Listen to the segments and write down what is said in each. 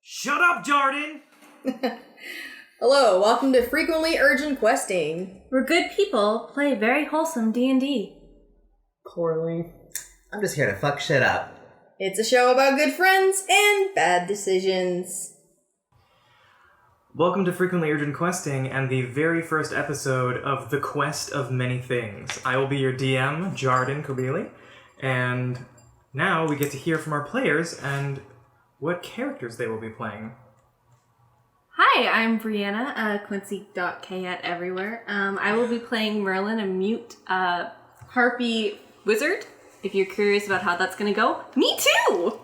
Shut up, Jardin! Hello, welcome to Frequently Urgent Questing. We're good people, play very wholesome D&D. Poorly. I'm just here to fuck shit up. It's a show about good friends and bad decisions. Welcome to Frequently Urgent Questing and the very first episode of The Quest of Many Things. I will be your DM, Jardin Cobile, and now we get to hear from our players and what characters they will be playing. Hi, I'm Breanna, Quincy.k at everywhere. I will be playing Merlin, a mute Harpy wizard. If you're curious about how that's going to go, me too!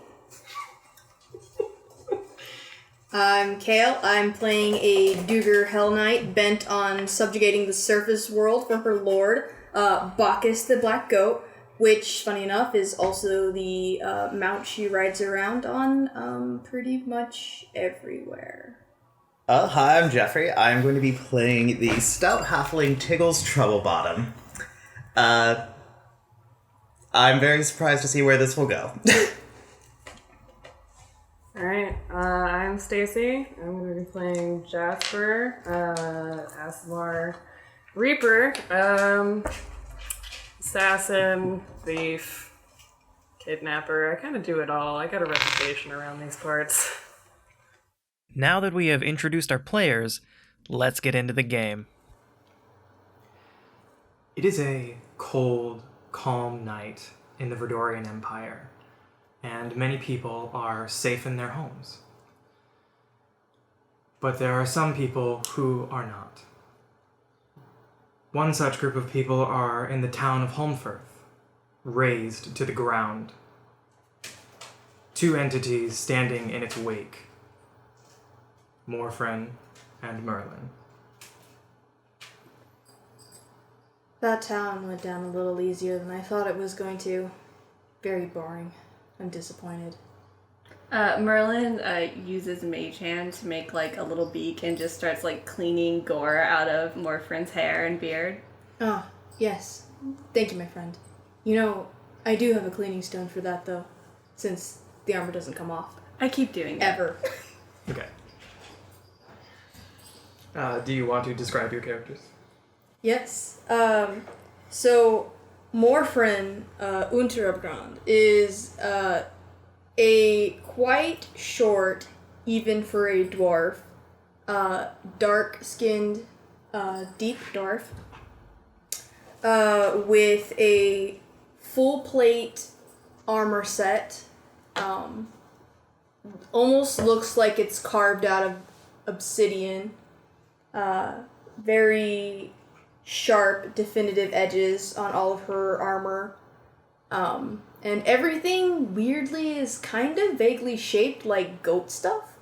I'm Kail. I'm playing a Duergar Hell Knight bent on subjugating the surface world for her lord, Bacchus the Black Goat, which, funny enough, is also the mount she rides around on pretty much everywhere. Hi, I'm Jeffrey. I'm going to be playing the stout halfling Tiggles Troublebottom. I'm very surprised to see where this will go. Alright, I'm Stacy. I'm going to be playing Jasper, Aasimar, Reaper, assassin, thief, kidnapper. I kind of do it all. I got a reputation around these parts. Now that we have introduced our players, let's get into the game. It is a cold, calm night in the Verdorian Empire, and many people are safe in their homes. But there are some people who are not. One such group of people are in the town of Holmfirth, razed to the ground. Two entities standing in its wake. Morfran and Merlin. That town went down a little easier than I thought it was going to. Very boring. I'm disappointed. Merlin uses Mage Hand to make like a little beak and just starts like cleaning gore out of Morfran's hair and beard. Oh, yes. Thank you, my friend. You know, I do have a cleaning stone for that, though, since the armor doesn't come off. I keep doing it. Ever. Okay. Do you want to describe your characters? Yes. So, Morfran Unterabgrund is a quite short, even for a dwarf, dark-skinned, deep dwarf, with a full-plate armor set. Almost looks like it's carved out of obsidian. Very sharp, definitive edges on all of her armor. And everything, weirdly, is kind of vaguely shaped like goat stuff.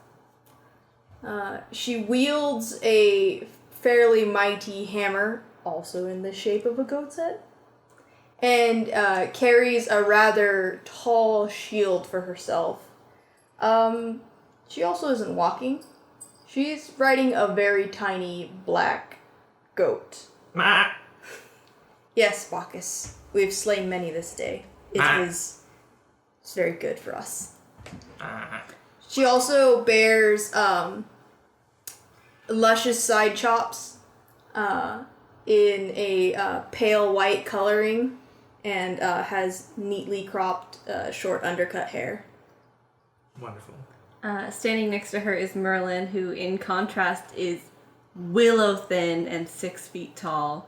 She wields a fairly mighty hammer, also in the shape of a goat's head, and carries a rather tall shield for herself. She also isn't walking. She's riding a very tiny black goat. Ma! Yes, Bacchus. We've slain many this day. It's very good for us. She also bears luscious side chops in a pale white coloring and has neatly cropped short undercut hair. Wonderful. Standing next to her is Merlin, who in contrast is willow thin and 6 feet tall.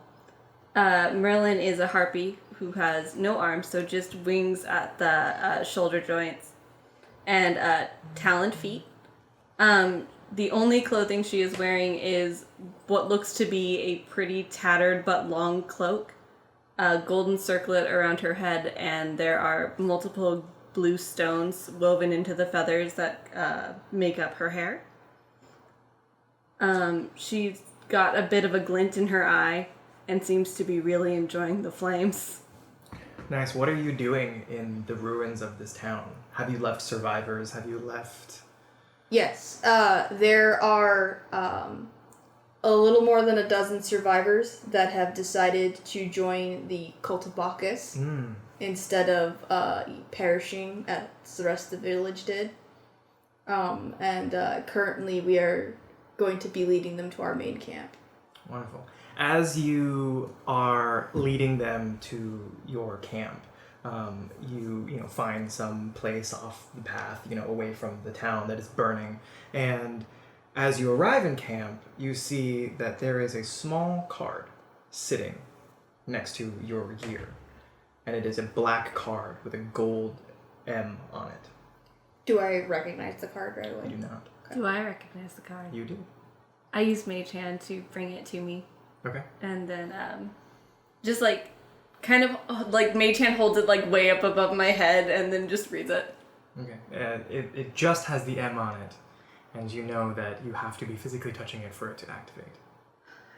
Merlin is a harpy who has no arms, so just wings at the shoulder joints and taloned feet. The only clothing she is wearing is what looks to be a pretty tattered but long cloak, a golden circlet around her head, and there are multiple blue stones woven into the feathers that make up her hair. She's got a bit of a glint in her eye and seems to be really enjoying the flames. Nice. What are you doing in the ruins of this town? Have you left survivors? Have you left... Yes, there are a little more than a dozen survivors that have decided to join the Cult of Bacchus instead of perishing as the rest of the village did. Currently we are going to be leading them to our main camp. Wonderful. As you are leading them to your camp, you find some place off the path, away from the town that is burning. And as you arrive in camp, you see that there is a small card sitting next to your gear. And it is a black card with a gold M on it. Do I recognize the card right away? You do not. Okay. Do I recognize the card? You do. I use Mage Hand to bring it to me. Okay. And then just like kind of like Mage Hand holds it like way up above my head and then just reads it. Okay. It just has the M on it, and you know that you have to be physically touching it for it to activate.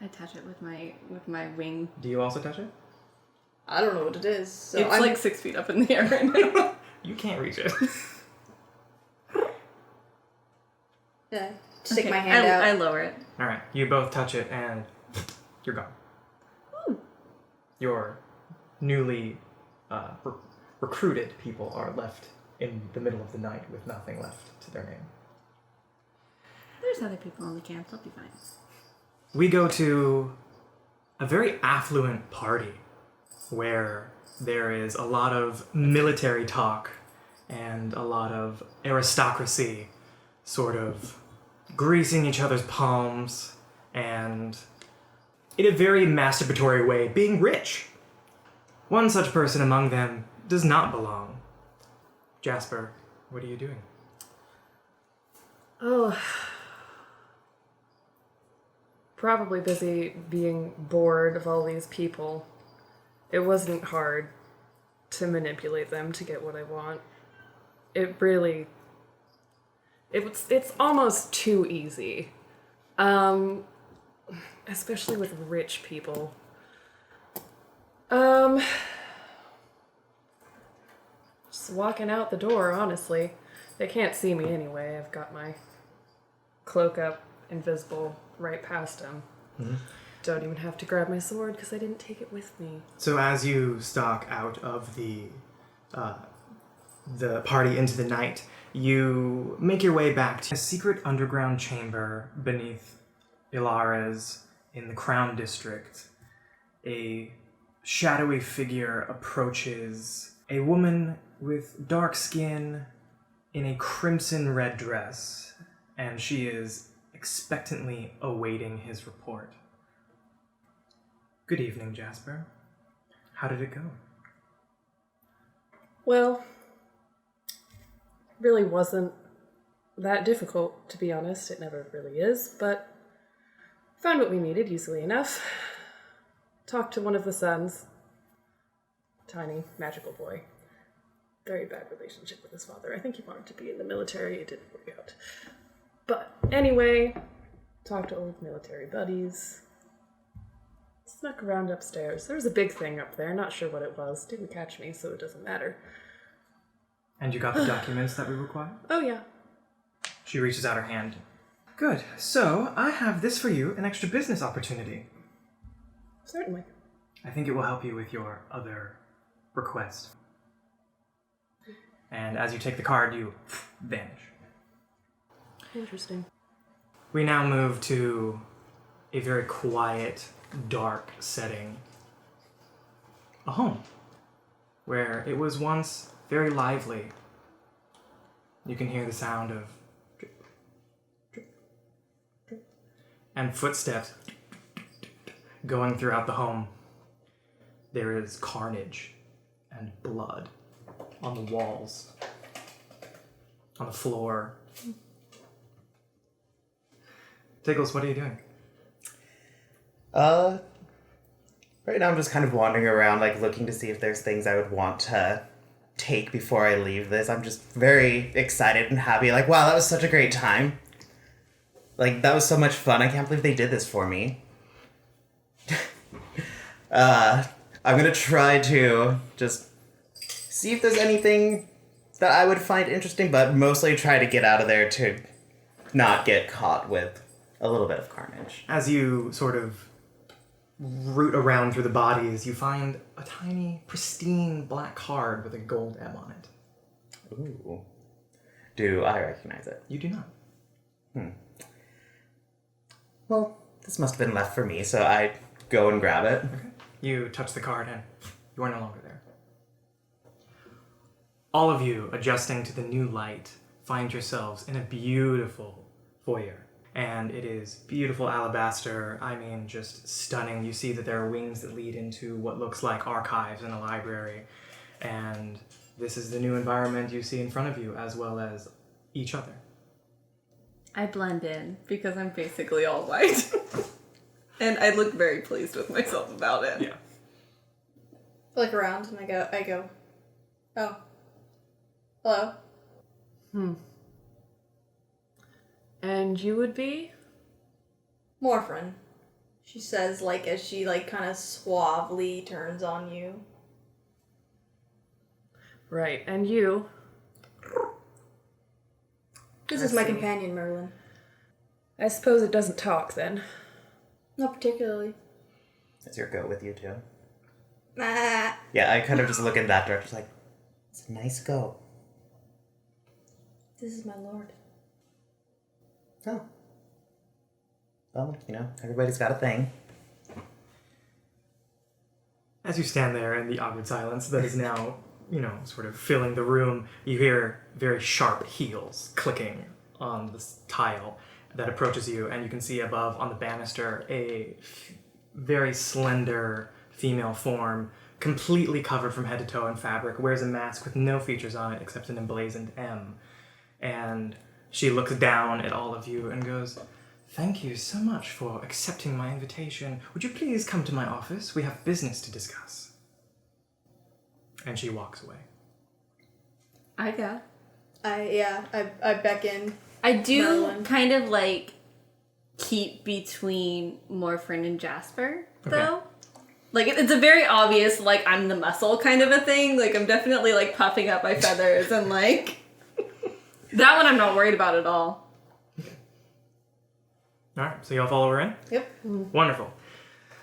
I touch it with my wing. Do you also touch it? I don't know what it is. So It's like 6 feet up in the air right now. You can't reach it. Yeah, stick Okay, my hand out. I lower it. All right. You both touch it, and you're gone. Ooh. Your newly recruited people are left in the middle of the night with nothing left to their name. There's other people in the camp. They'll be fine. We go to a very affluent party where there is a lot of military talk and a lot of aristocracy sort of greasing each other's palms and, in a very masturbatory way, being rich. One such person among them does not belong. Jasper, what are you doing? Oh. Probably busy being bored of all these people. It wasn't hard to manipulate them to get what I want. It's almost too easy. Especially with rich people. Just walking out the door, honestly. They can't see me anyway. I've got my cloak up, invisible, right past them. Mm-hmm. Don't even have to grab my sword because I didn't take it with me. So as you stalk out of the party into the night, you make your way back to a secret underground chamber beneath Urias in the Crown District. A shadowy figure approaches a woman with dark skin in a crimson red dress, and she is expectantly awaiting his report. Good evening, Jasper. How did it go? Well, really wasn't that difficult, to be honest. It never really is, but found what we needed easily enough. Talked to one of the sons. Tiny, magical boy. Very bad relationship with his father. I think he wanted to be in the military. It didn't work out. But anyway, talked to old military buddies. Snuck around upstairs. There was a big thing up there. Not sure what it was. Didn't catch me, so it doesn't matter. And you got the documents that we require? Oh, yeah. She reaches out her hand. Good. So, I have this for you, an extra business opportunity. Certainly. I think it will help you with your other request. And as you take the card, you vanish. Interesting. We now move to a very quiet, dark setting. A home, where it was once very lively. You can hear the sound of drip, drip, drip, and footsteps going throughout the home. There is carnage and blood on the walls, on the floor. Tiggles, what are you doing? Right now I'm just kind of wandering around, like, looking to see if there's things I would want to take before I leave this. I'm just very excited and happy. Like, wow, that was such a great time. Like, that was so much fun. I can't believe they did this for me. I'm gonna try to just see if there's anything that I would find interesting, but mostly try to get out of there to not get caught with a little bit of carnage. As you sort of root around through the bodies, you find a tiny, pristine black card with a gold M on it. Ooh. Do I recognize it? You do not. Well, this must have been left for me, so I go and grab it. Okay. You touch the card and you are no longer there. All of you, adjusting to the new light, find yourselves in a beautiful foyer. And it is beautiful alabaster. I mean, just stunning. You see that there are wings that lead into what looks like archives in a library. And this is the new environment you see in front of you, as well as each other. I blend in because I'm basically all white. And I look very pleased with myself about it. Yeah. I look around and I go, oh, hello. And you would be? Morfran, she says, like, as she, like, kind of suavely turns on you. Right, and you? This is my companion, Merlin. I suppose it doesn't talk, then. Not particularly. Is your goat with you, too? Nah. Yeah, I kind of just look in that direction, like, it's a nice goat. This is my lord. Oh. Well, everybody's got a thing. As you stand there in the awkward silence that is now, sort of filling the room, you hear very sharp heels clicking on the tile that approaches you, and you can see above on the banister a very slender female form, completely covered from head to toe in fabric, wears a mask with no features on it except an emblazoned M. And she looks down at all of you and goes, "Thank you so much for accepting my invitation. Would you please come to my office? We have business to discuss." And she walks away. I go. I beckon. I do Merlin. kind of like keep between Morfran and Jasper, though. Like, it's a very obvious, like, I'm the muscle kind of a thing. Like, I'm definitely, like, puffing up my feathers and, like, that one I'm not worried about at all. Alright, so y'all follow her in? Yep. Wonderful.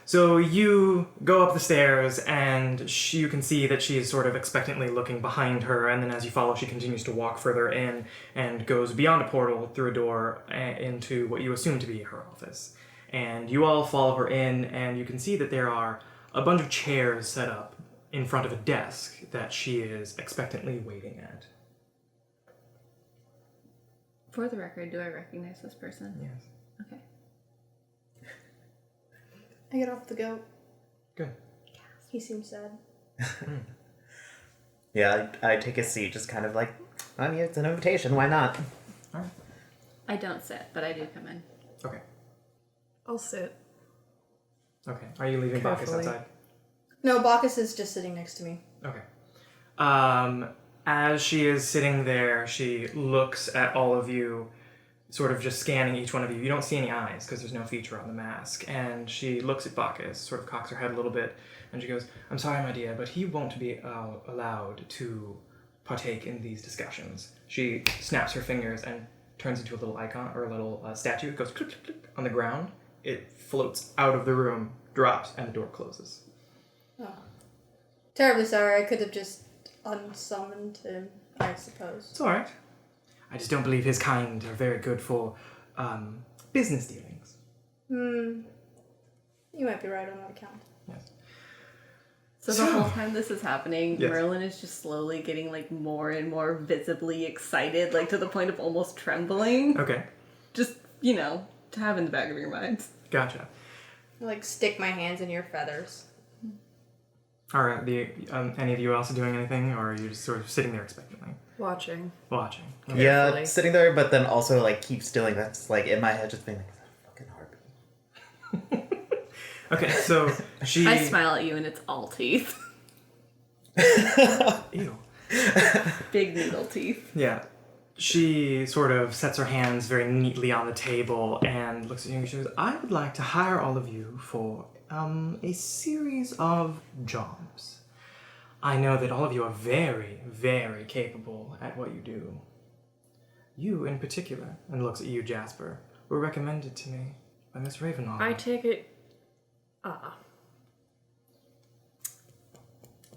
So you go up the stairs, and you can see that she is sort of expectantly looking behind her, and then as you follow, she continues to walk further in and goes beyond a portal through a door into what you assume to be her office. And you all follow her in, and you can see that there are a bunch of chairs set up in front of a desk that she is expectantly waiting at. For the record, do I recognize this person? Yes. Okay. I get off the goat. Good. He seems sad. Yeah, I take a seat, just kind of like, I mean, it's an invitation, why not? Alright. I don't sit, but I do come in. Okay. I'll sit. Okay. Are you leaving Bacchus Carefully. outside? No, Bacchus is just sitting next to me. Okay. As she is sitting there, she looks at all of you, sort of just scanning each one of you. You don't see any eyes because there's no feature on the mask. And she looks at Bacchus, sort of cocks her head a little bit, and she goes, "I'm sorry, my dear, but he won't be allowed to partake in these discussions." She snaps her fingers and turns into a little icon, or a little statue. It goes click, click, click on the ground. It floats out of the room, drops, and the door closes. Oh. Terribly sorry. I could have just unsummoned him, I suppose. It's alright. I just don't believe his kind are very good for business dealings. You might be right on that account. Yes. So the whole time this is happening, Yes. Merlin is just slowly getting, like, more and more visibly excited, like, to the point of almost trembling. Okay. Just, to have in the back of your mind. Gotcha. I, like, stick my hands in your feathers. Alright, any of you else doing anything, or are you just sort of sitting there expectantly? Watching. Watching. Yeah, Carefully. sitting there, but then also, like, keep stilling. That's, like, in my head just being like, is that a fucking harpy? Okay, so she... I smile at you and it's all teeth. Ew. Big needle teeth. Yeah. She sort of sets her hands very neatly on the table and looks at you and she goes, "I would like to hire all of you for a series of jobs. I know that all of you are very, very capable at what you do. You in particular," and looks at you, Jasper, "were recommended to me by Miss Ravenhall." I take it...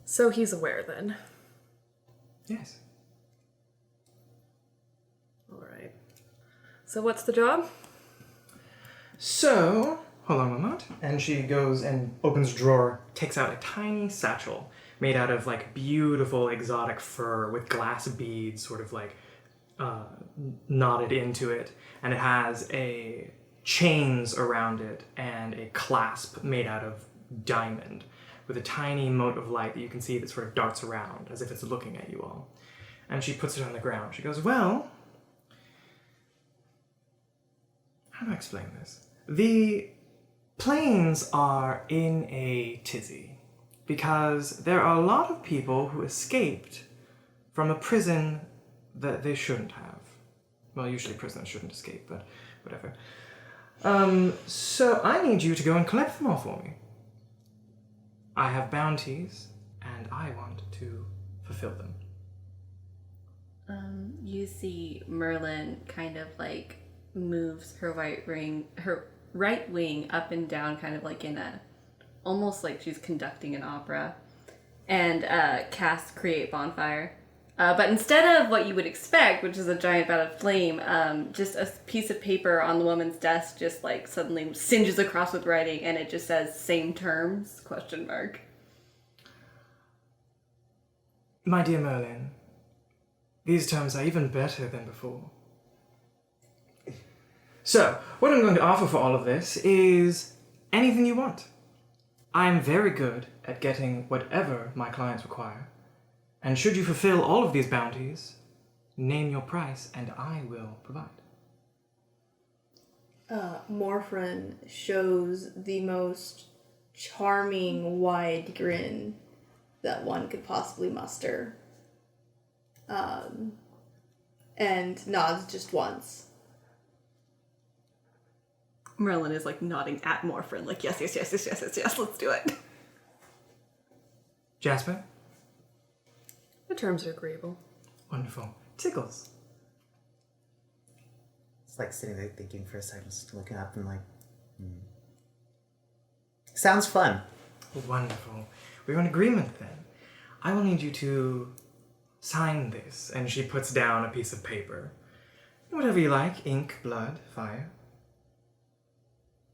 So he's aware, then. Yes. So what's the job? So, hold on a moment. And she goes and opens a drawer, takes out a tiny satchel made out of like beautiful exotic fur with glass beads sort of like knotted into it. And it has a chains around it and a clasp made out of diamond with a tiny mote of light that you can see that sort of darts around as if it's looking at you all. And she puts it on the ground. She goes, well, how do I explain this? The plains are in a tizzy because there are a lot of people who escaped from a prison that they shouldn't have. Well, usually prisoners shouldn't escape, but whatever. So I need you to go and collect them all for me. I have bounties, and I want to fulfill them. You see Merlin kind of like moves her right wing up and down, kind of like in a, almost like she's conducting an opera, and casts Create Bonfire. But instead of what you would expect, which is a giant bout of flame, just a piece of paper on the woman's desk just like suddenly singes across with writing, and it just says "same terms?" ? My dear Merlin, these terms are even better than before. So, what I'm going to offer for all of this is anything you want. I am very good at getting whatever my clients require. And should you fulfill all of these bounties, name your price and I will provide. Morfran shows the most charming wide grin that one could possibly muster. And nods just once. Merlin is like nodding at Morfran, like yes, let's do it. Jasper? The terms are agreeable. Wonderful. Tiggles? It's like sitting there thinking for a second, just looking up and like, Sounds fun. Wonderful. We're in agreement then. I will need you to sign this. And she puts down a piece of paper. Whatever you like. Ink, blood, fire.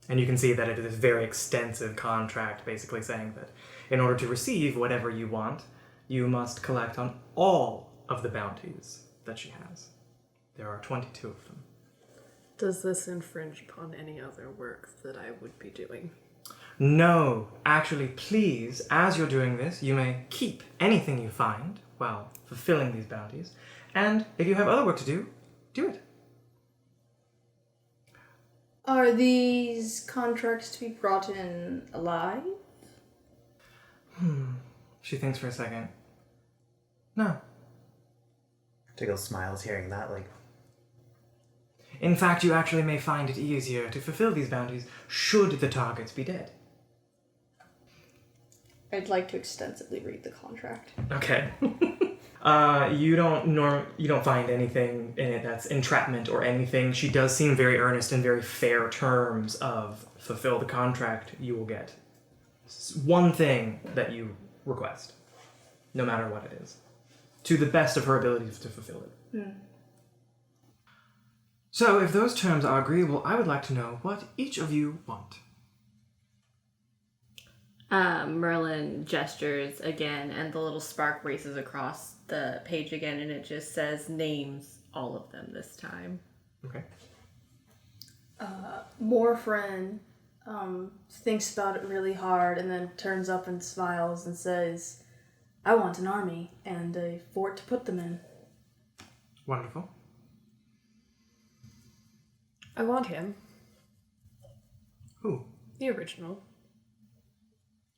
And you can see that it is a very extensive contract, basically saying that in order to receive whatever you want, you must collect on all of the bounties that she has. There are 22 of them. Does this infringe upon any other work that I would be doing? No, actually, please, as you're doing this, you may keep anything you find while fulfilling these bounties, and if you have other work to do, do it. Are these contracts to be brought in alive? She thinks for a second. No. Tiggles smiles hearing that, like, In fact, you actually may find it easier to fulfill these bounties should the targets be dead. I'd like to extensively read the contract. Okay. You don't find anything in it that's entrapment or anything. She does seem very earnest and very fair terms of fulfill the contract, you will get one thing that you request, no matter what it is, to the best of her ability to fulfill it. So if those terms are agreeable, I would like to know what each of you want. Merlin gestures again, and the little spark races across the page again, and it just says names, all of them this time. Okay. Morfran thinks about it really hard and then turns up and smiles and says, I want an army and a fort to put them in. Wonderful. I want him. Who? The original.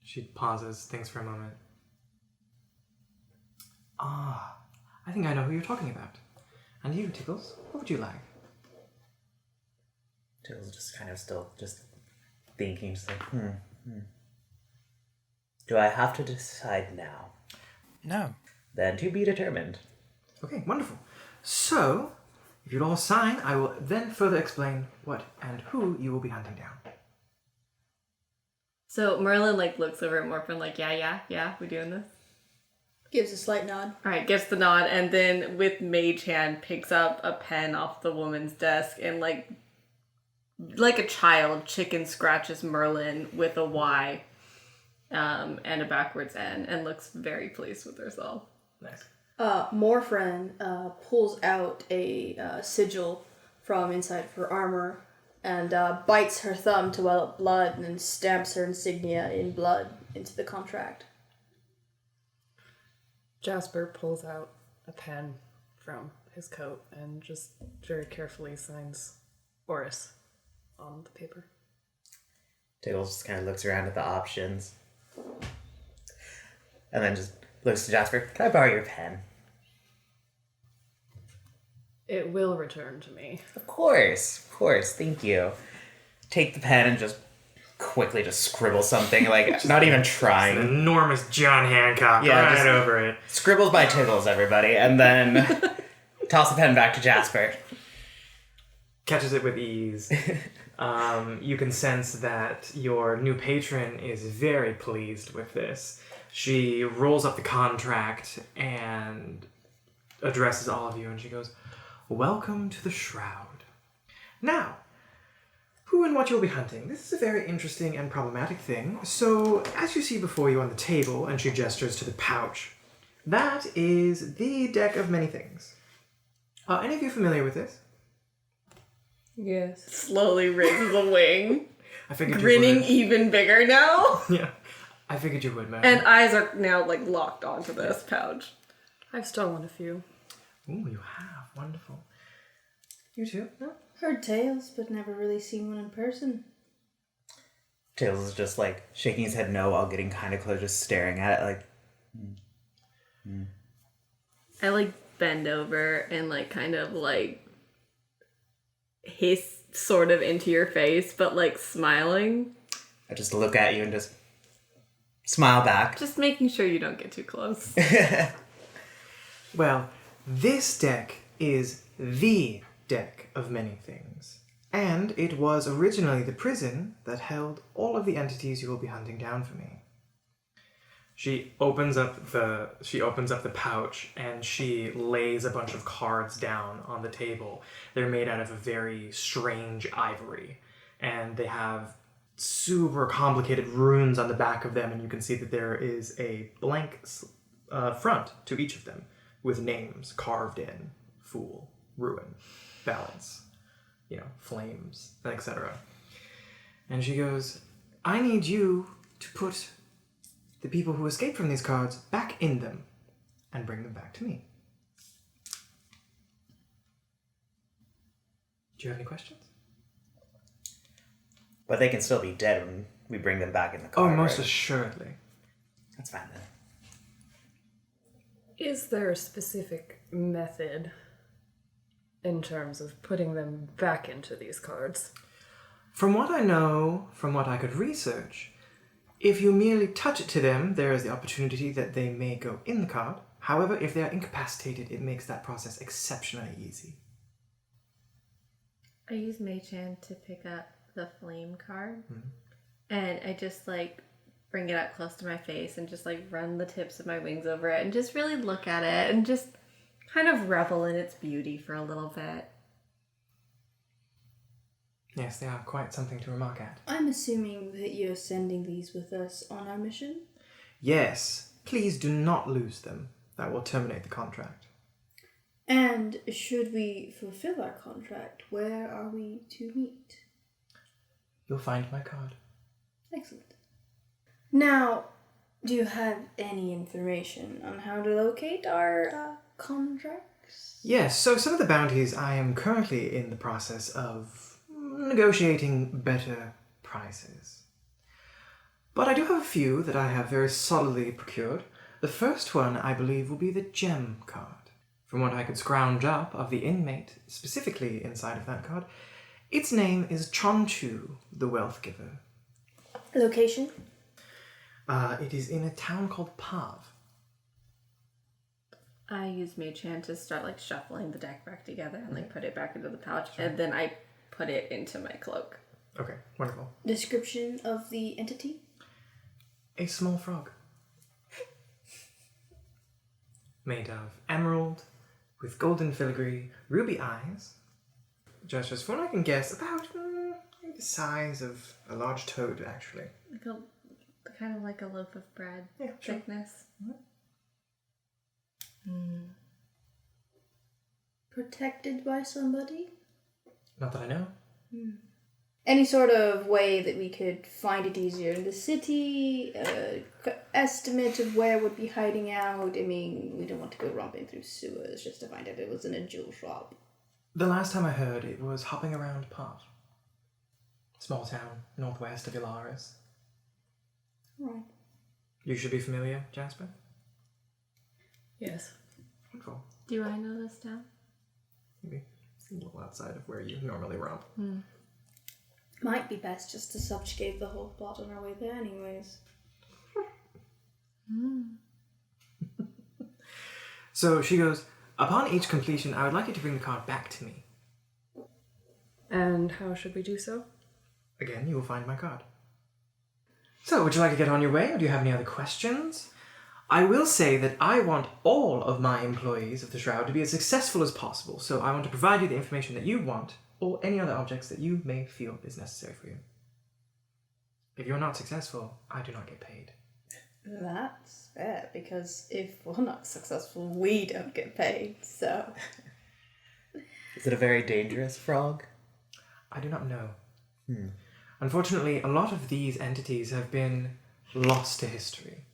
She pauses, thinks for a moment. I think I know who you're talking about. And you, Tiggles, what would you like? Tiggles just kind of still just thinking, just like, Do I have to decide now? No. Then to be determined. Okay, wonderful. So, if you'd all sign, I will then further explain what and who you will be hunting down. So Merlin looks over at Morfran yeah, we're doing this. Gives a slight nod. Alright, gives the nod, and then with mage hand picks up a pen off the woman's desk and like a child, chicken scratches Merlin with a Y and a backwards N and looks very pleased with herself. Nice. Morfran pulls out a sigil from inside of her armor and bites her thumb to well up blood and then stamps her insignia in blood into the contract. Jasper pulls out a pen from his coat and just very carefully signs Urias on the paper. Tiggles just kind of looks around at the options. And then just looks to Jasper. Can I borrow your pen? It will return to me. Of course, thank you. Take the pen and just quickly just scribble something, like, not even An trying. enormous John Hancock right over it. Scribbles by Tiggles, everybody, and then toss the pen back to Jasper. Catches it with ease. You can sense that your new patron is very pleased with this. She rolls up the contract and addresses all of you, and she goes, "Welcome to the Shroud. Now, who and what you'll be hunting. This is a very interesting and problematic thing. So, as you see before you on the table," and she gestures to the pouch, "that is the deck of many things. Are any of you familiar with this?" Yes. Slowly raises a wing, I figured grinning you would. even bigger now. Yeah, I figured you would, man. And eyes are now like locked onto this pouch. I've stolen a few. Ooh, you have. Wonderful. You too? No? Heard tales, but never really seen one in person. Tiggles is just like shaking his head no while getting kind of close, just staring at it like. I like bend over and like kind of like hiss sort of into your face, but like smiling. I just look at you and just smile back. Just making sure you don't get too close. Well, this deck is the deck of many things. And it was originally the prison that held all of the entities you will be hunting down for me. She opens up the pouch and she lays a bunch of cards down on the table. They're made out of a very strange ivory, and they have super complicated runes on the back of them, and you can see that there is a blank front to each of them with names carved in: Fool, Ruin, Balance, flames, etc. And she goes, "I need you to put the people who escaped from these cards back in them and bring them back to me." Do you have any questions? But they can still be dead when we bring them back in the Oh, car. most right? assuredly. That's fine then. Is there a specific method in terms of putting them back into these cards? From what I know, from what I could research, if you merely touch it to them, there is the opportunity that they may go in the card. However, if they are incapacitated, it makes that process exceptionally easy. I use Mage Hand to pick up the flame card, and I just like bring it up close to my face and just like run the tips of my wings over it and just really look at it and just kind of revel in its beauty for a little bit. Yes, they are quite something to remark at. I'm assuming that you're sending these with us on our mission? Yes, please do not lose them. That will terminate the contract. And should we fulfill our contract, where are we to meet? You'll find my card. Excellent. Now, do you have any information on how to locate our contracts? Yes, so some of the bounties I am currently in the process of negotiating better prices. But I do have a few that I have very solidly procured. The first one, I believe, will be the gem card. From what I could scrounge up of the inmate, specifically inside of that card, its name is Chonchu, the Wealth Giver. Location? It is in a town called Pav. I use Mage Hand to start like shuffling the deck back together and like put it back into the pouch, and then I put it into my cloak. Okay, wonderful. Description of the entity? A small frog. made of emerald, with golden filigree, ruby eyes. Just from what I can guess, about the size of a large toad, actually. Kind of like a loaf of bread thickness. Protected by somebody? Not that I know. Any sort of way that we could find it easier in the city? Estimate of where it would be hiding out? I mean, we don't want to go romping through sewers just to find out it was in a jewel shop. The last time I heard, it was hopping around Pot. Small town, northwest of Urias. Right. You should be familiar, Jasper? Yes. Wonderful. Do I know this town? Maybe a little outside of where you normally romp. Might be best just to subjugate the whole plot on our way there anyways. So she goes, upon each completion, I would like you to bring the card back to me. And how should we do so? Again, you will find my card. So, would you like to get on your way, or do you have any other questions? I will say that I want all of my employees of the Shroud to be as successful as possible, so I want to provide you the information that you want, or any other objects that you may feel is necessary for you. If you're not successful, I do not get paid. That's fair, because if we're not successful, we don't get paid, so... Is it a very dangerous frog? I do not know. Unfortunately, a lot of these entities have been lost to history.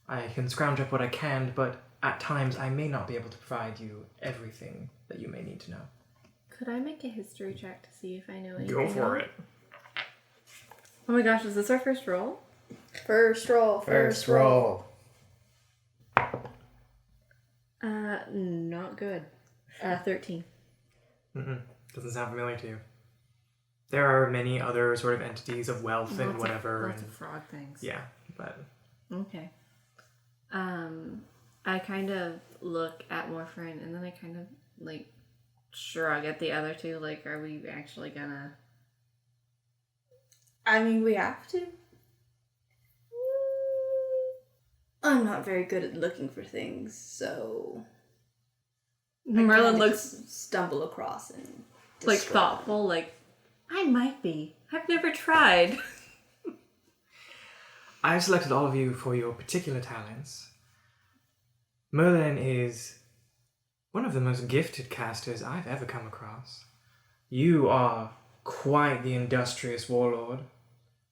I can scrounge up what I can, but at times I may not be able to provide you everything that you may need to know. Could I make a history check to see if I know anything? Go for it. Oh my gosh, is this our first roll? First roll. Not good. 13. Doesn't sound familiar to you. There are many other sort of entities of wealth and whatever. Lots of frog things. Yeah, but... Okay. I kind of look at Morfran and then I kind of, like, shrug at the other two. Like, are we actually gonna... I mean, we have to. I'm not very good at looking for things, so... Merlin looks, stumble across and... like, describe. thoughtful, like, I might be. I've never tried. I've selected all of you for your particular talents. Merlin is one of the most gifted casters I've ever come across. You are quite the industrious warlord.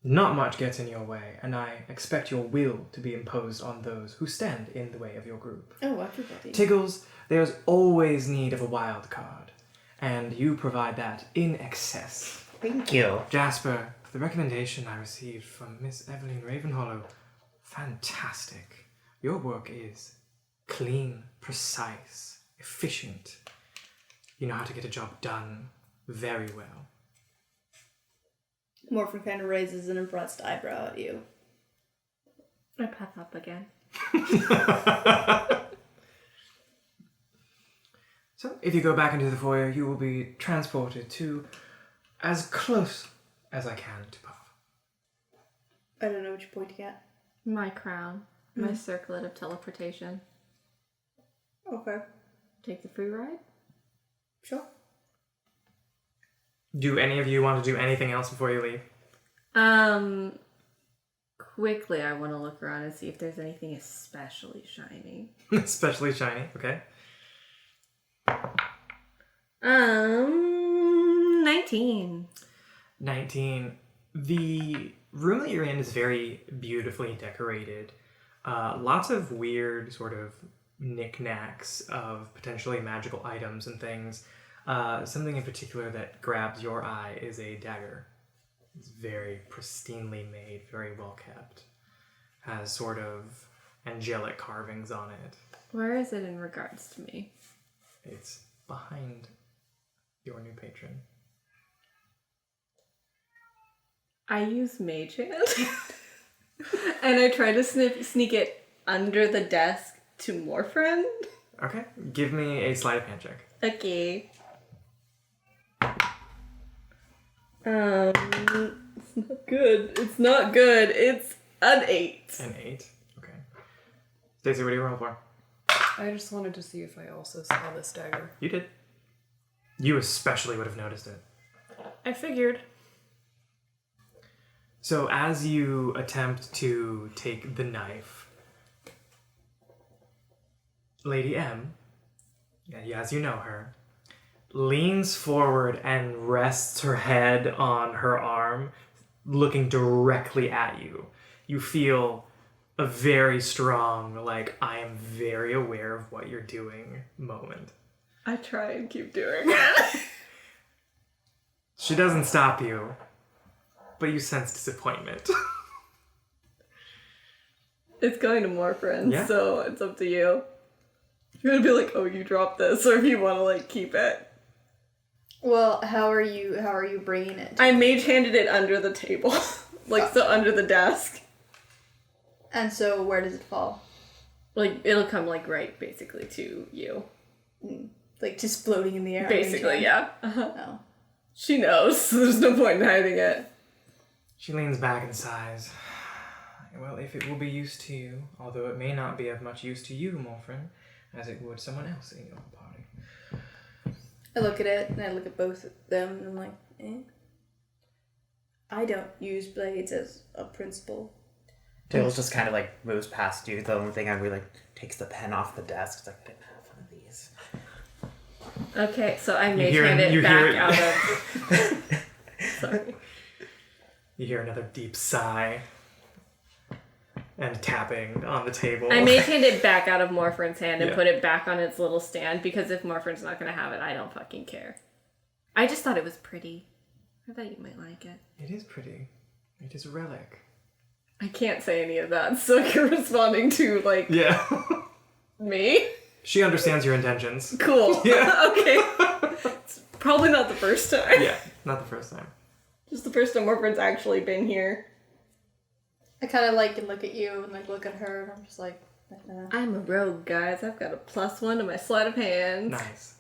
Not much gets in your way, and I expect your will to be imposed on those who stand in the way of your group. Oh, everybody. Tiggles, there's always need of a wild card, and you provide that in excess. Thank you. Jasper, the recommendation I received from Miss Evelyn Ravenhollow, fantastic. Your work is clean, precise, efficient. You know how to get a job done very well. Morfran kind of raises an impressed eyebrow at you. I puff up again. So, if you go back into the foyer, you will be transported to as close as I can to Puff. I don't know what you're pointing at. My crown. My circlet of teleportation. Okay. Take the free ride? Sure. Do any of you want to do anything else before you leave? Quickly, I want to look around and see if there's anything especially shiny. Especially shiny, okay. 19. 19. The room that you're in is very beautifully decorated. Lots of weird sort of knickknacks of potentially magical items and things. Something in particular that grabs your eye is a dagger. It's very pristinely made, very well kept. Has sort of angelic carvings on it. Where is it in regards to me? It's behind your new patron. I use Mage Hand. And I try to sneak it under the desk to Morfran. Okay, give me a sleight of hand check. Okay. It's not good. It's not good. It's an 8. An 8. Okay. Stacy, what do you roll for? I just wanted to see if I also saw this dagger. You did. You especially would have noticed it. I figured. So as you attempt to take the knife, Lady M, as you know her, leans forward and rests her head on her arm, looking directly at you. You feel a very strong, like, I am very aware of what you're doing moment. I try and keep doing it. She doesn't stop you, but you sense disappointment. It's going to Morfran, Yeah. so it's up to you. You're gonna be like, oh, you dropped this, or if you want to, like, keep it. Well, how are you bringing it? I mage-handed it under the table. So under the desk. And so where does it fall? Like, it'll come, like, right, basically, to you. Like, just floating in the air? Basically, yeah. Oh. She knows, so there's no point in hiding it. She leans back and sighs. Well, if it will be used to you, although it may not be of much use to you, Morfran, as it would someone else in your party. I look at it, and I look at both of them, and I'm like, I don't use blades as a principle. Tiggles just kind of like moves past you. The only thing I really takes the pen off the desk. It's like, I didn't have one of these. Okay, so I You mage hear hand it- it you back hear it. out of... Sorry. You hear another deep sigh and tapping on the table. I mage hand it back out of Morfran's hand and Yeah. put it back on its little stand, because if Morfran's not gonna have it, I don't fucking care. I just thought it was pretty. I thought you might like it. It is pretty. It is a relic. I can't say any of that, so you're responding to, like, Yeah. me? She understands your intentions. Cool. Yeah. Okay. It's probably not the first time. Yeah, not the first time. Just the first time Morfran's actually been here. I kind of like look at you and like look at her, and I'm just like, I'm a rogue, guys. I've got a +1 to my sleight of hand. Nice.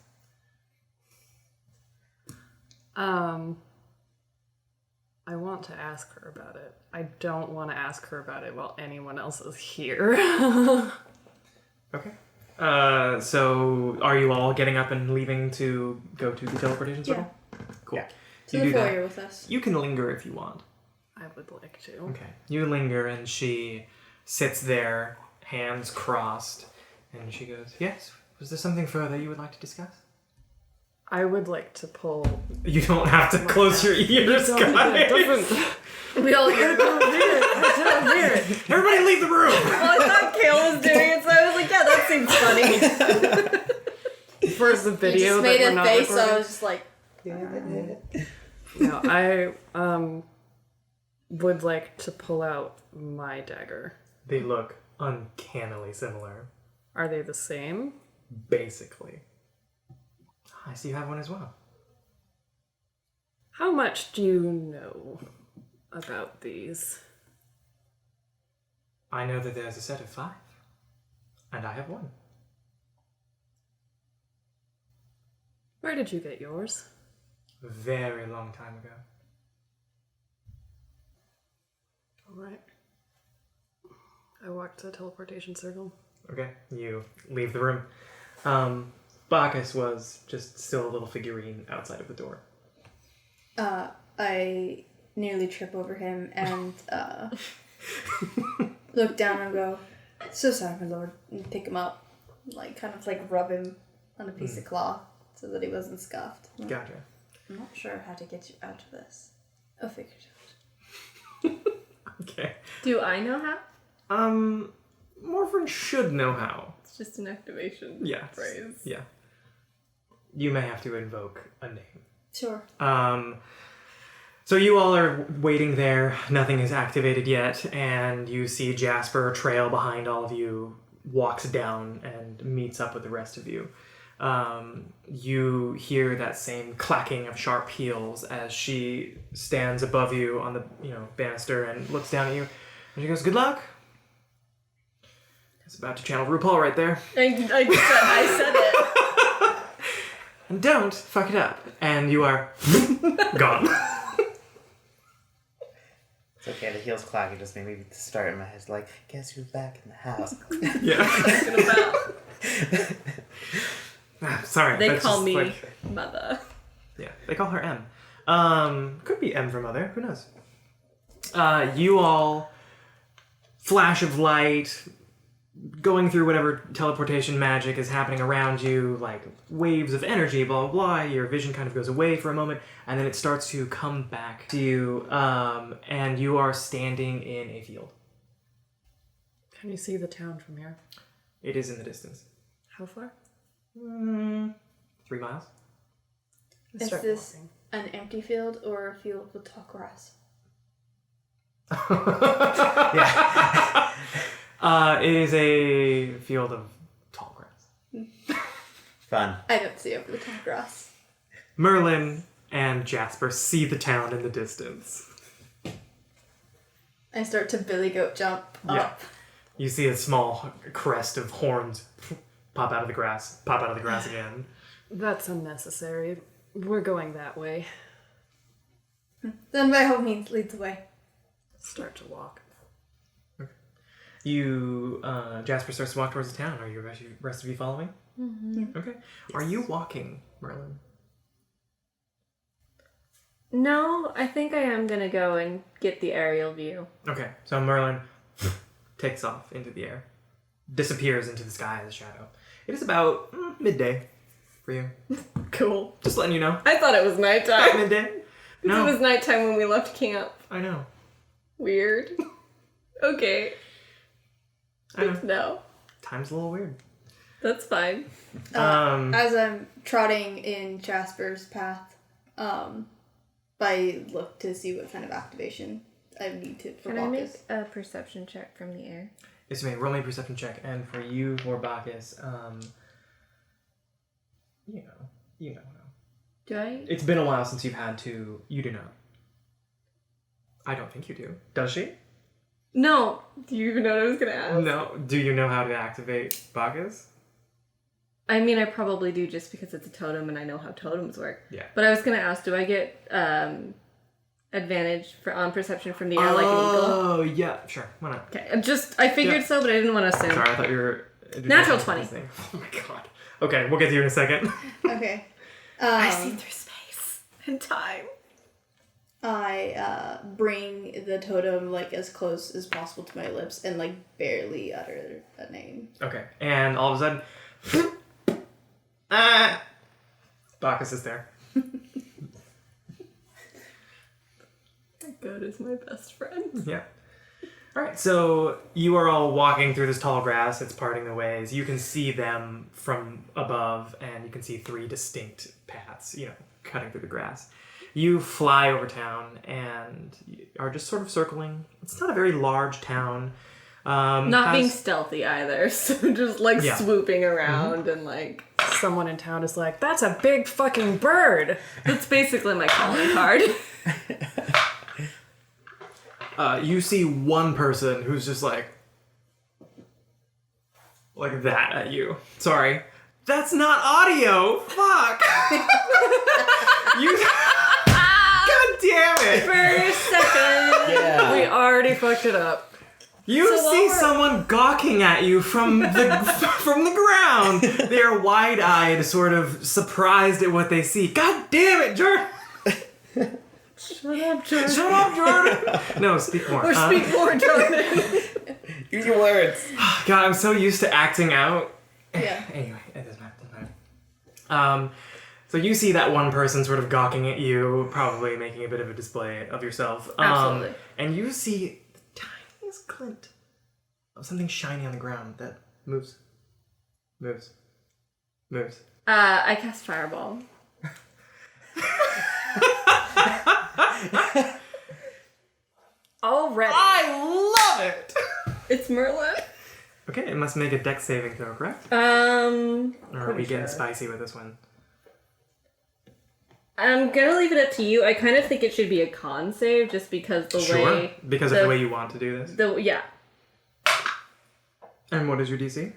I want to ask her about it. I don't want to ask her about it while anyone else is here. Okay. So are you all getting up and leaving to go to the teleportation circle? Cool. Yeah. to You the do that. foyer with us. You can linger if you want. I would like to. Okay. You linger and she sits there, hands crossed, and she goes, yes, was there something further you would like to discuss? I would like to pull. You don't have to close your ears, guys. We all hear Everybody leave the room! Well, I thought Kail was doing it, so I was like, yeah, that seems funny. For the You video just made that we're a not face, so I recording. was just like, No, I would like to pull out my dagger. They look uncannily similar, Are they the same? basically. I see you have one as well. How much do you know about these? I know that there's a set of 5, and I have one. Where did you get yours? A very long time ago. All right. I walked to the teleportation circle. Okay, you leave the room. Bacchus was just still a little figurine outside of the door. I nearly trip over him and look down and go, so sorry, my lord, and pick him up, like kind of like rub him on a piece of cloth so that he wasn't scuffed. Gotcha. I'm not sure how to get you out of this. I'll figure it out. Okay. Do I know how? Morfran should know how. It's just an activation Yeah. phrase. Yeah. You may have to invoke a name. Sure. So you all are waiting there. Nothing is activated yet, and you see Jasper trail behind all of you, walks down and meets up with the rest of you. You hear that same clacking of sharp heels as she stands above you on the banister and looks down at you, and she goes, "Good luck." It's about to channel RuPaul right there. I said it. And don't fuck it up. And you are gone. It's okay, the heels clacking just made me start in my head like, guess who's back in the house? Yeah. Sorry. They that's call just, me like- Mother. Yeah, they call her M. Could be M for mother. Who knows? You all, flash of light, going through whatever teleportation magic is happening around you, like waves of energy, blah, blah, blah. Your vision kind of goes away for a moment, and then it starts to come back to you, and you are standing in a field. Can you see the town from here? It is in the distance. How far? 3 miles. Let's Is start this walking. an empty field or a field with tall grass? Yeah. It is a field of tall grass. Fun. I don't see over the tall grass. Merlin and Jasper see the town in the distance. I start to billy goat jump up. You see a small crest of horns pop out of the grass again. That's unnecessary. We're going that way. Then by all means, lead the way. Start to walk. Jasper starts to walk towards the town. Are you rest of you following? Mm-hmm. Okay. Are you walking, Merlin? No, I think I am gonna go and get the aerial view. Okay. So Merlin takes off into the air, disappears into the sky as a shadow. It is about midday for you. Cool. Just letting you know. I thought it was About nighttime. midday. It No, was nighttime when we left camp. I know. Weird. Okay. I know. No. Time's a little weird. That's fine. As I'm trotting in Jasper's path, I look to see what kind of activation I need to for Can I make Bacchus. a perception check from the air? Yes, ma'am. Roll me a perception check, and for you, for Bacchus, you know. Do I? It's been a while since you've had to. You do not. I don't think you do. Does she? No. Do you even know what I was gonna ask? No. Do you know how to activate Bacchus? I mean, I probably do just because it's a totem and I know how totems work. Yeah. But I was gonna ask, do I get advantage on perception from the air like an eagle? Oh, yeah. Sure. Why not? Okay. I figured Yeah. so, but I didn't want to assume. Sorry, I thought you were... Natural 20. Oh my god. Okay, we'll get to you in a second. Okay. I see through space and time. I bring the totem like as close as possible to my lips and like barely utter a name. Okay, and all of a sudden... Bacchus is there. God is my best friend. Yeah. Alright, so you are all walking through this tall grass. It's parting the ways. You can see them from above, and you can see 3 distinct paths, cutting through the grass. You fly over town and are just sort of circling. It's not a very large town. Not being stealthy either, so just Yeah. swooping around and like... Someone in town is like, that's a big fucking bird! That's basically my calling card. You see one person who's just like that at you. Sorry. That's not audio! Fuck! You... God damn it! For a second. Yeah. We already fucked it up. You So see while we're- someone gawking at you from the ground. They are wide-eyed, sort of surprised at what they see. God damn it, Jordan! Shut up, Jordan. Shut up, Jordan! No, speak more. Or speak more, Jordan. Use your words. God, I'm so used to acting out. Yeah. Anyway, it doesn't matter. So you see that one person sort of gawking at you, probably making a bit of a display of yourself. Absolutely. And you see the tiniest glint of something shiny on the ground that moves. I cast Fireball. Already. I love it! It's Merlin. Okay, it must make a dex saving throw, correct? Or are we getting spicy with this one? I'm gonna leave it up to you. I kind of think it should be a con save just because the way... Because of the way you want to do this. Yeah. And what is your DC?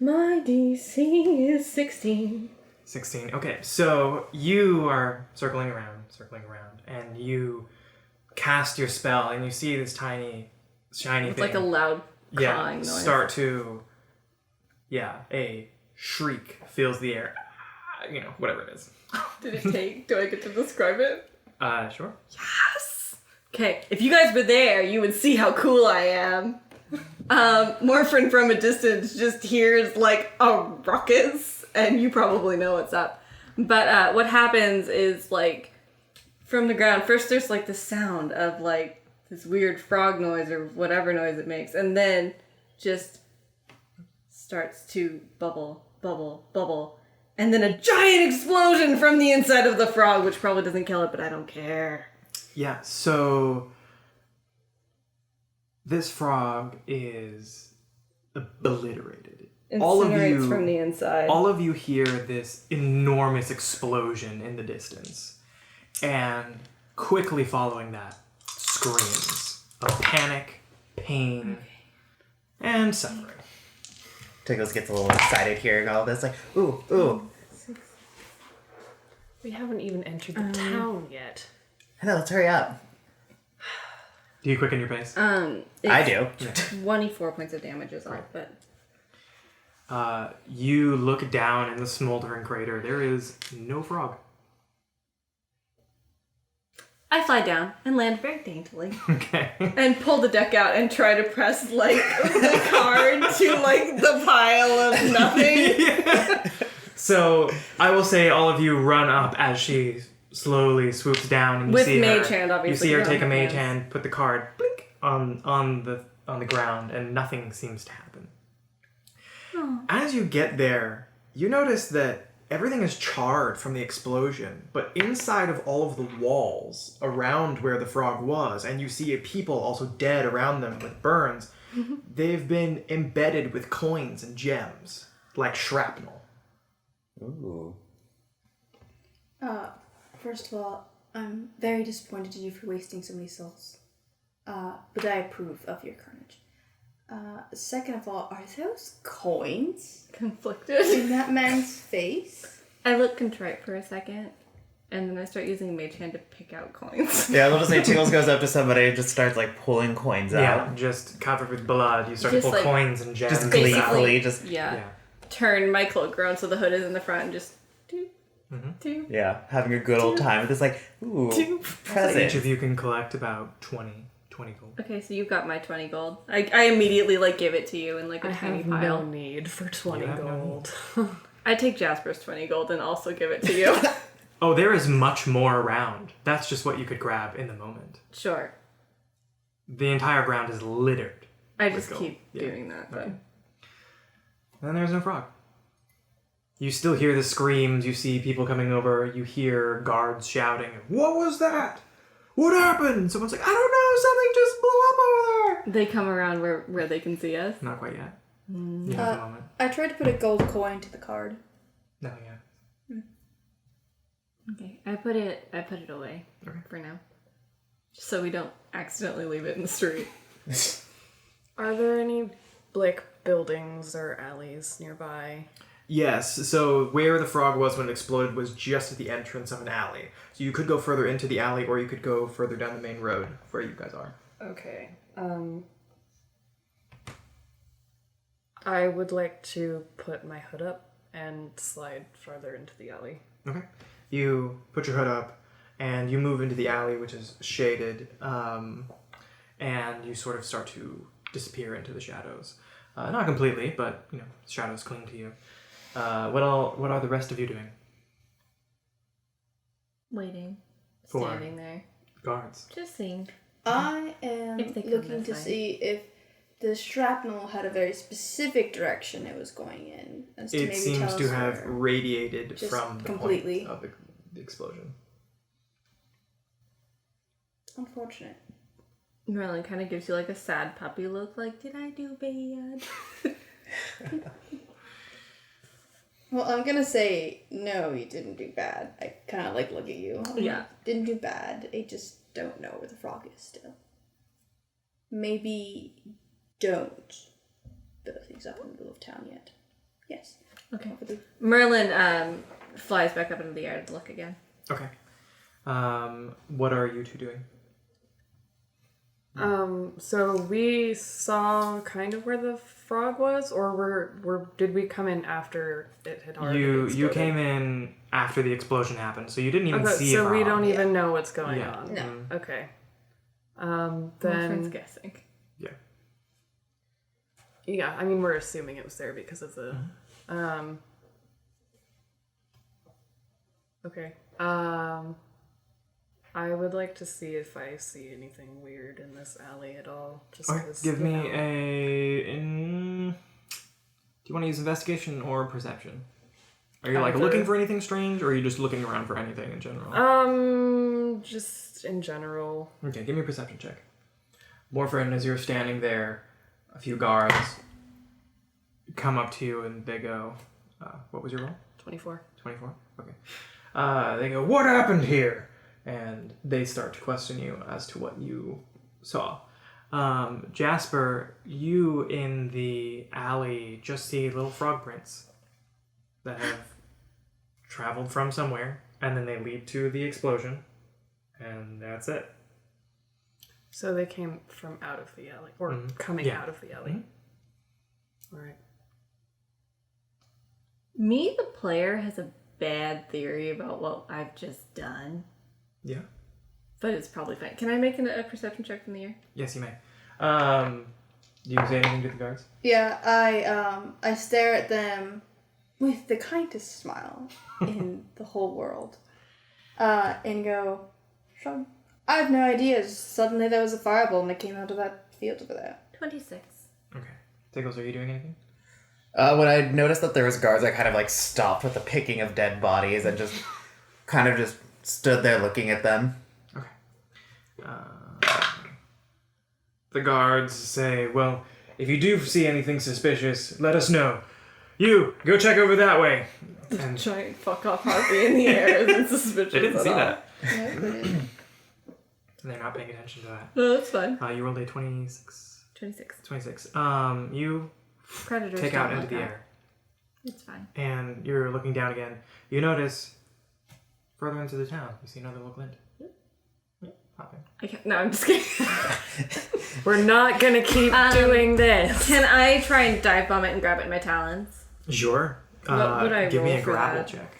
My DC is 16. 16. Okay, so you are circling around, and you cast your spell, and you see this tiny, shiny It's thing. like a loud cawing noise. start to a shriek fills the air. Whatever it is. Did it take? Do I get to describe it? Sure. Yes! Okay, if you guys were there, you would see how cool I am. Morfran from a distance just hears like a ruckus, and you probably know what's up. But what happens is like from the ground, first there's like the sound of like this weird frog noise or whatever noise it makes, and then just starts to bubble, bubble, bubble, and then a giant explosion from the inside of the frog, which probably doesn't kill it, but I don't care. Yeah, so this frog is obliterated. Incinerates from the inside. All of you hear this enormous explosion in the distance. And quickly following that, screams of panic, pain, and suffering. Tiggles gets a little excited hearing all this, like, ooh, ooh. We haven't even entered the town yet. I know, let's hurry up. Do you quicken your pace? I do. 24 points of damage is off, but... You look down in the smoldering crater. There is no frog. I fly down and land very daintily. Okay. And pull the deck out and try to press, like, the card to, like, the pile of nothing. Yeah. So, I will say all of you run up as she slowly swoops down. And you With see mage her, hand, obviously. You see her Yeah, take a mage yes. hand, put the card blink, on the ground, and nothing seems to happen. Oh. As you get there, you notice that everything is charred from the explosion, but inside of all of the walls around where the frog was, and you see people also dead around them with burns, they've been embedded with coins and gems, like shrapnel. Ooh. First of all, I'm very disappointed in you for wasting so many souls. But I approve of your carnage. Second of all, are those coins Conflicted. in that man's face? I look contrite for a second, and then I start using mage hand to pick out coins. Yeah, we'll just say Tiggles goes up to somebody and just starts, like, pulling coins Yeah, out. just covered with blood. You start Just, to pull like, coins and gems. Just out. gleefully, just... Yeah. Turn my cloak around so the hood is in the front and just... Two. Yeah, having a good old time with this, like, ooh, Two. present. Each of you can collect about 20 gold. Okay, so you've got my 20 gold. I immediately, like, give it to you in, like, a I tiny have pile. no need for 20 You have no gold. I take Jasper's 20 gold and also give it to you. Oh, there is much more around. That's just what you could grab in the moment. Sure. The entire ground is littered. I with just gold. keep Yeah. doing that, but... Okay. And then there's no frog. You still hear the screams, you see people coming over, you hear guards shouting, "What was that? What happened?" Someone's like, "I don't know, something just blew up over there." They come around where they can see us. Not quite yet. You have a moment. I tried to put a gold coin to the card. No, yeah. Okay, I put it away for now. Just so we don't accidentally leave it in the street. Are there any, like, buildings or alleys nearby? Yes, so where the frog was when it exploded was just at the entrance of an alley. So you could go further into the alley, or you could go further down the main road where you guys are. Okay. I would like to put my hood up and slide farther into the alley. Okay. You put your hood up, and you move into the alley, which is shaded, and you sort of start to disappear into the shadows. Not completely, but, shadows cling to you. What are the rest of you doing? Waiting. For? Standing there. Guards. Just seeing. I am If they come looking this to way. see if the shrapnel had a very specific direction it was going in. As to It maybe seems tell to us have where. radiated Just from the completely. point of the explosion. Unfortunate. Merlin kind of gives you like a sad puppy look, like, did I do bad? Well, I'm gonna say, no, you didn't do bad. I kind of look at you. Yeah. Didn't do bad. I just don't know where the frog is still. Maybe don't blow things up in the middle of town yet. Yes. Okay. Over the- Merlin flies back up into the air to look again. Okay. What are you two doing? So we saw kind of where the frog was, or did we come in after it had already You exploded? came in after the explosion happened, so you didn't even Okay, see a so frog. we don't even know what's going Yeah. on. No. Okay. Morfran's Then guessing. Yeah. yeah, I mean we're assuming it was there because of the okay. I would like to see if I see anything weird in this alley at all. Just Okay, 'cause, give you me know. do you want to use investigation or perception? Are you like Either. looking for anything strange, or are you just looking around for anything in general? Just in general. Okay, give me a perception check. Morfran, as you're standing there, a few guards come up to you and they go, what was your roll? 24. 24? Okay. They go, what happened here? And they start to question you as to what you saw. Jasper, you in the alley just see little frog prints that have traveled from somewhere, and then they lead to the explosion, and that's it. So they came from out of the alley, or coming Yeah. out of the alley. All right. Me, the player, has a bad theory about what I've just done, Yeah. but it's probably fine. Can I make a perception check from the air? Yes, you may. Do you say anything to the guards? Yeah, I stare at them with the kindest smile in the whole world, and go, "Shrug. I have no idea. Suddenly there was a fireball and it came out of that field over there." 26. Okay. Tiggles, are you doing anything? When I noticed that there was guards, I kind of like stopped with the picking of dead bodies and just kind of just stood there looking at them. Okay. The guards say, well, if you do see anything suspicious, let us know. You, go check over that way. And Giant fuck off Harpy in the air isn't suspicious. they didn't at see all. that. No, they didn't. They're not paying attention to that. No, that's fine. You rolled a 26. 26. 26. You Predators take don't out into like the that. air. It's fine. And you're looking down again. You notice, further into the town, you see another little glint. Yeah, popping. I can't, no, I'm just kidding. We're not gonna keep doing this. Can I try and dive bomb it and grab it in my talons? Sure. What would I give me roll a for grapple that? check.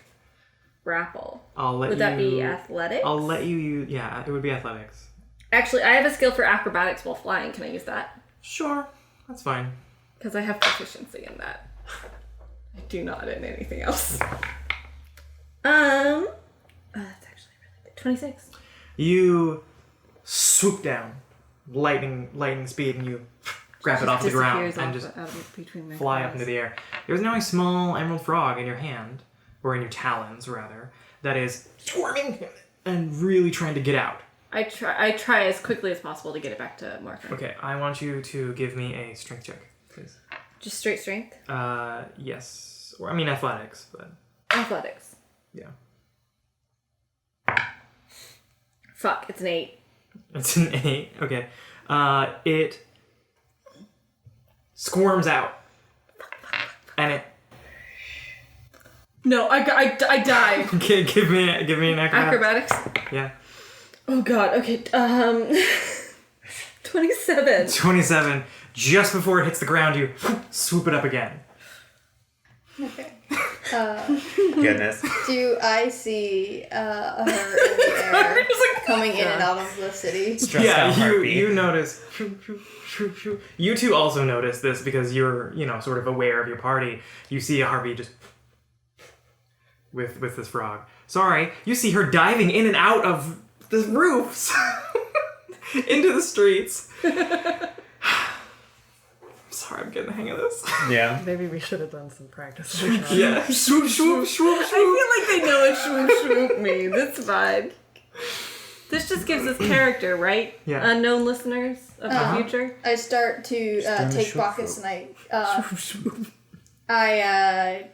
Grapple. I'll let Would that be you- athletics? I'll let you use... Yeah, it would be athletics. Actually, I have a skill for acrobatics while flying. Can I use that? Sure. That's fine. Because I have proficiency in that. I do not in anything else. That's actually really good. 26. You swoop down, lightning speed, and you grab it off the ground Disappears and off just out of between my fly up claws. into the air. There's now a small emerald frog in your hand, or in your talons, rather, that is squirming and really trying to get out. I try as quickly as possible to get it back to Morfran. Okay, I want you to give me a strength check, please. Just straight strength? Yes. Or, I mean, athletics, but Athletics. yeah. Fuck, it's an 8. It's an 8. Okay. It squirms out. And it... No, I dive. Okay, give me an acrobatics. Acrobatics? Yeah. Oh god, okay. 27. 27. Just before it hits the ground, you swoop it up again. Okay. Goodness. Do I see her in the air coming in and out of the city? Stressed out Harpy. you notice. You two also notice this because you're, sort of aware of your party. You see a Harpy just with this frog. Sorry, you see her diving in and out of the roofs into the streets. Sorry, I'm getting the hang of this. Yeah. Maybe we should have done some practice. Yeah. Swoop, swoop, swoop, I feel like they know what swoop swoop means. It's fine. This just gives us character, right? Yeah. Unknown listeners of the future. I start to doing take the pockets and I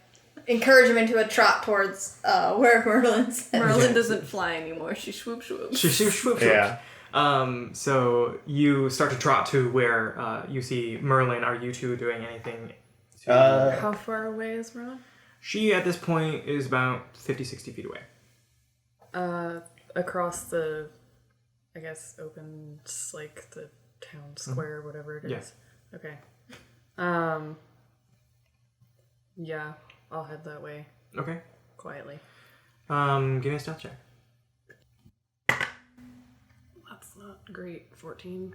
encourage him into a trot towards where Merlin's at. Merlin doesn't fly anymore. She swoop swoops. Swoop, swoop, swoop. Yeah. So you start to trot to where you see Merlin. Are you two doing anything? How far away is Ron? She, at this point, is about 50, 60 feet away. Across the, I guess, opens like the town square, whatever it is. Yes. Okay. Yeah, I'll head that way Okay. quietly. Give me a stealth check. That's not great. 14.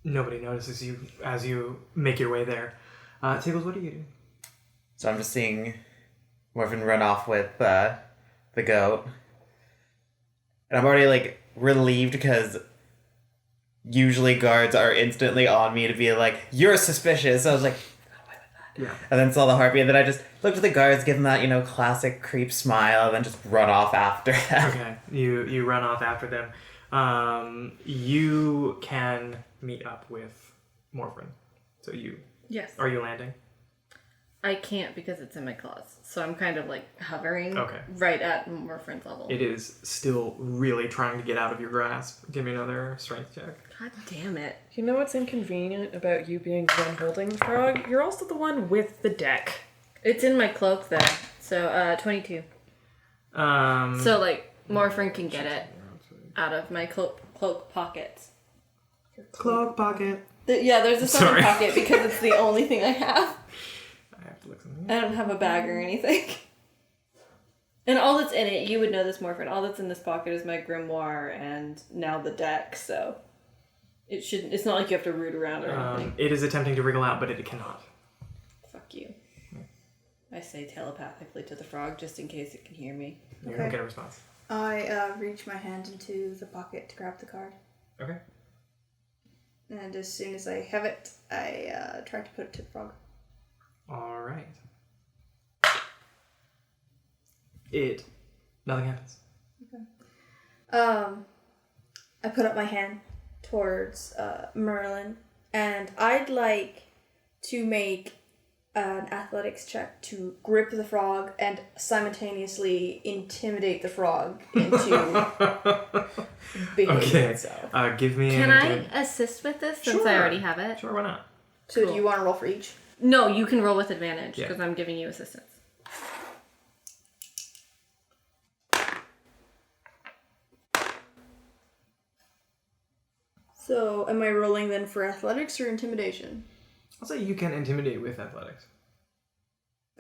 Nobody notices you as you make your way there. Tiggles, what are you doing? So I'm just seeing Morfran run off with the goat. And I'm already, like, relieved because usually guards are instantly on me to be like, you're suspicious. So I was like, got away with that. Yeah. And then saw the Harpy, and then I just looked at the guards, give them that, classic creep smile, and then just run off after them. Okay. You run off after them. You can meet up with Morfran. So Yes. are you landing? I can't because it's in my claws. So I'm kind of like hovering Okay. right at Morfran's level. It is still really trying to get out of your grasp. Give me another strength check. God damn it. You know what's inconvenient about you being the one holding the frog? You're also the one with the deck. It's in my cloak though. So 22. So like Morfran can get it out of my cloak pockets. Cloak pocket. There's a Sorry. sewing pocket because it's the only thing I have. I have to look something. I don't have a bag or anything. And all that's in it, you would know this, Morfran, all that's in this pocket is my grimoire and now the deck, so it's not like you have to root around or anything. It is attempting to wriggle out, but it cannot. Fuck you. I say telepathically to the frog just in case it can hear me. You Okay. don't get a response. I reach my hand into the pocket to grab the card. Okay. And as soon as I have it, I try to put it to the frog. All right. Nothing happens. I put up my hand towards Merlin, and I'd like to make an athletics check to grip the frog and simultaneously intimidate the frog into behaving itself. Give me. Can I assist with this since I already have it? Sure, why not? So Cool. do you want to roll for each? No, you can roll with advantage Yeah. because I'm giving you assistance. So am I rolling then for athletics or intimidation? I'll say you can intimidate with athletics.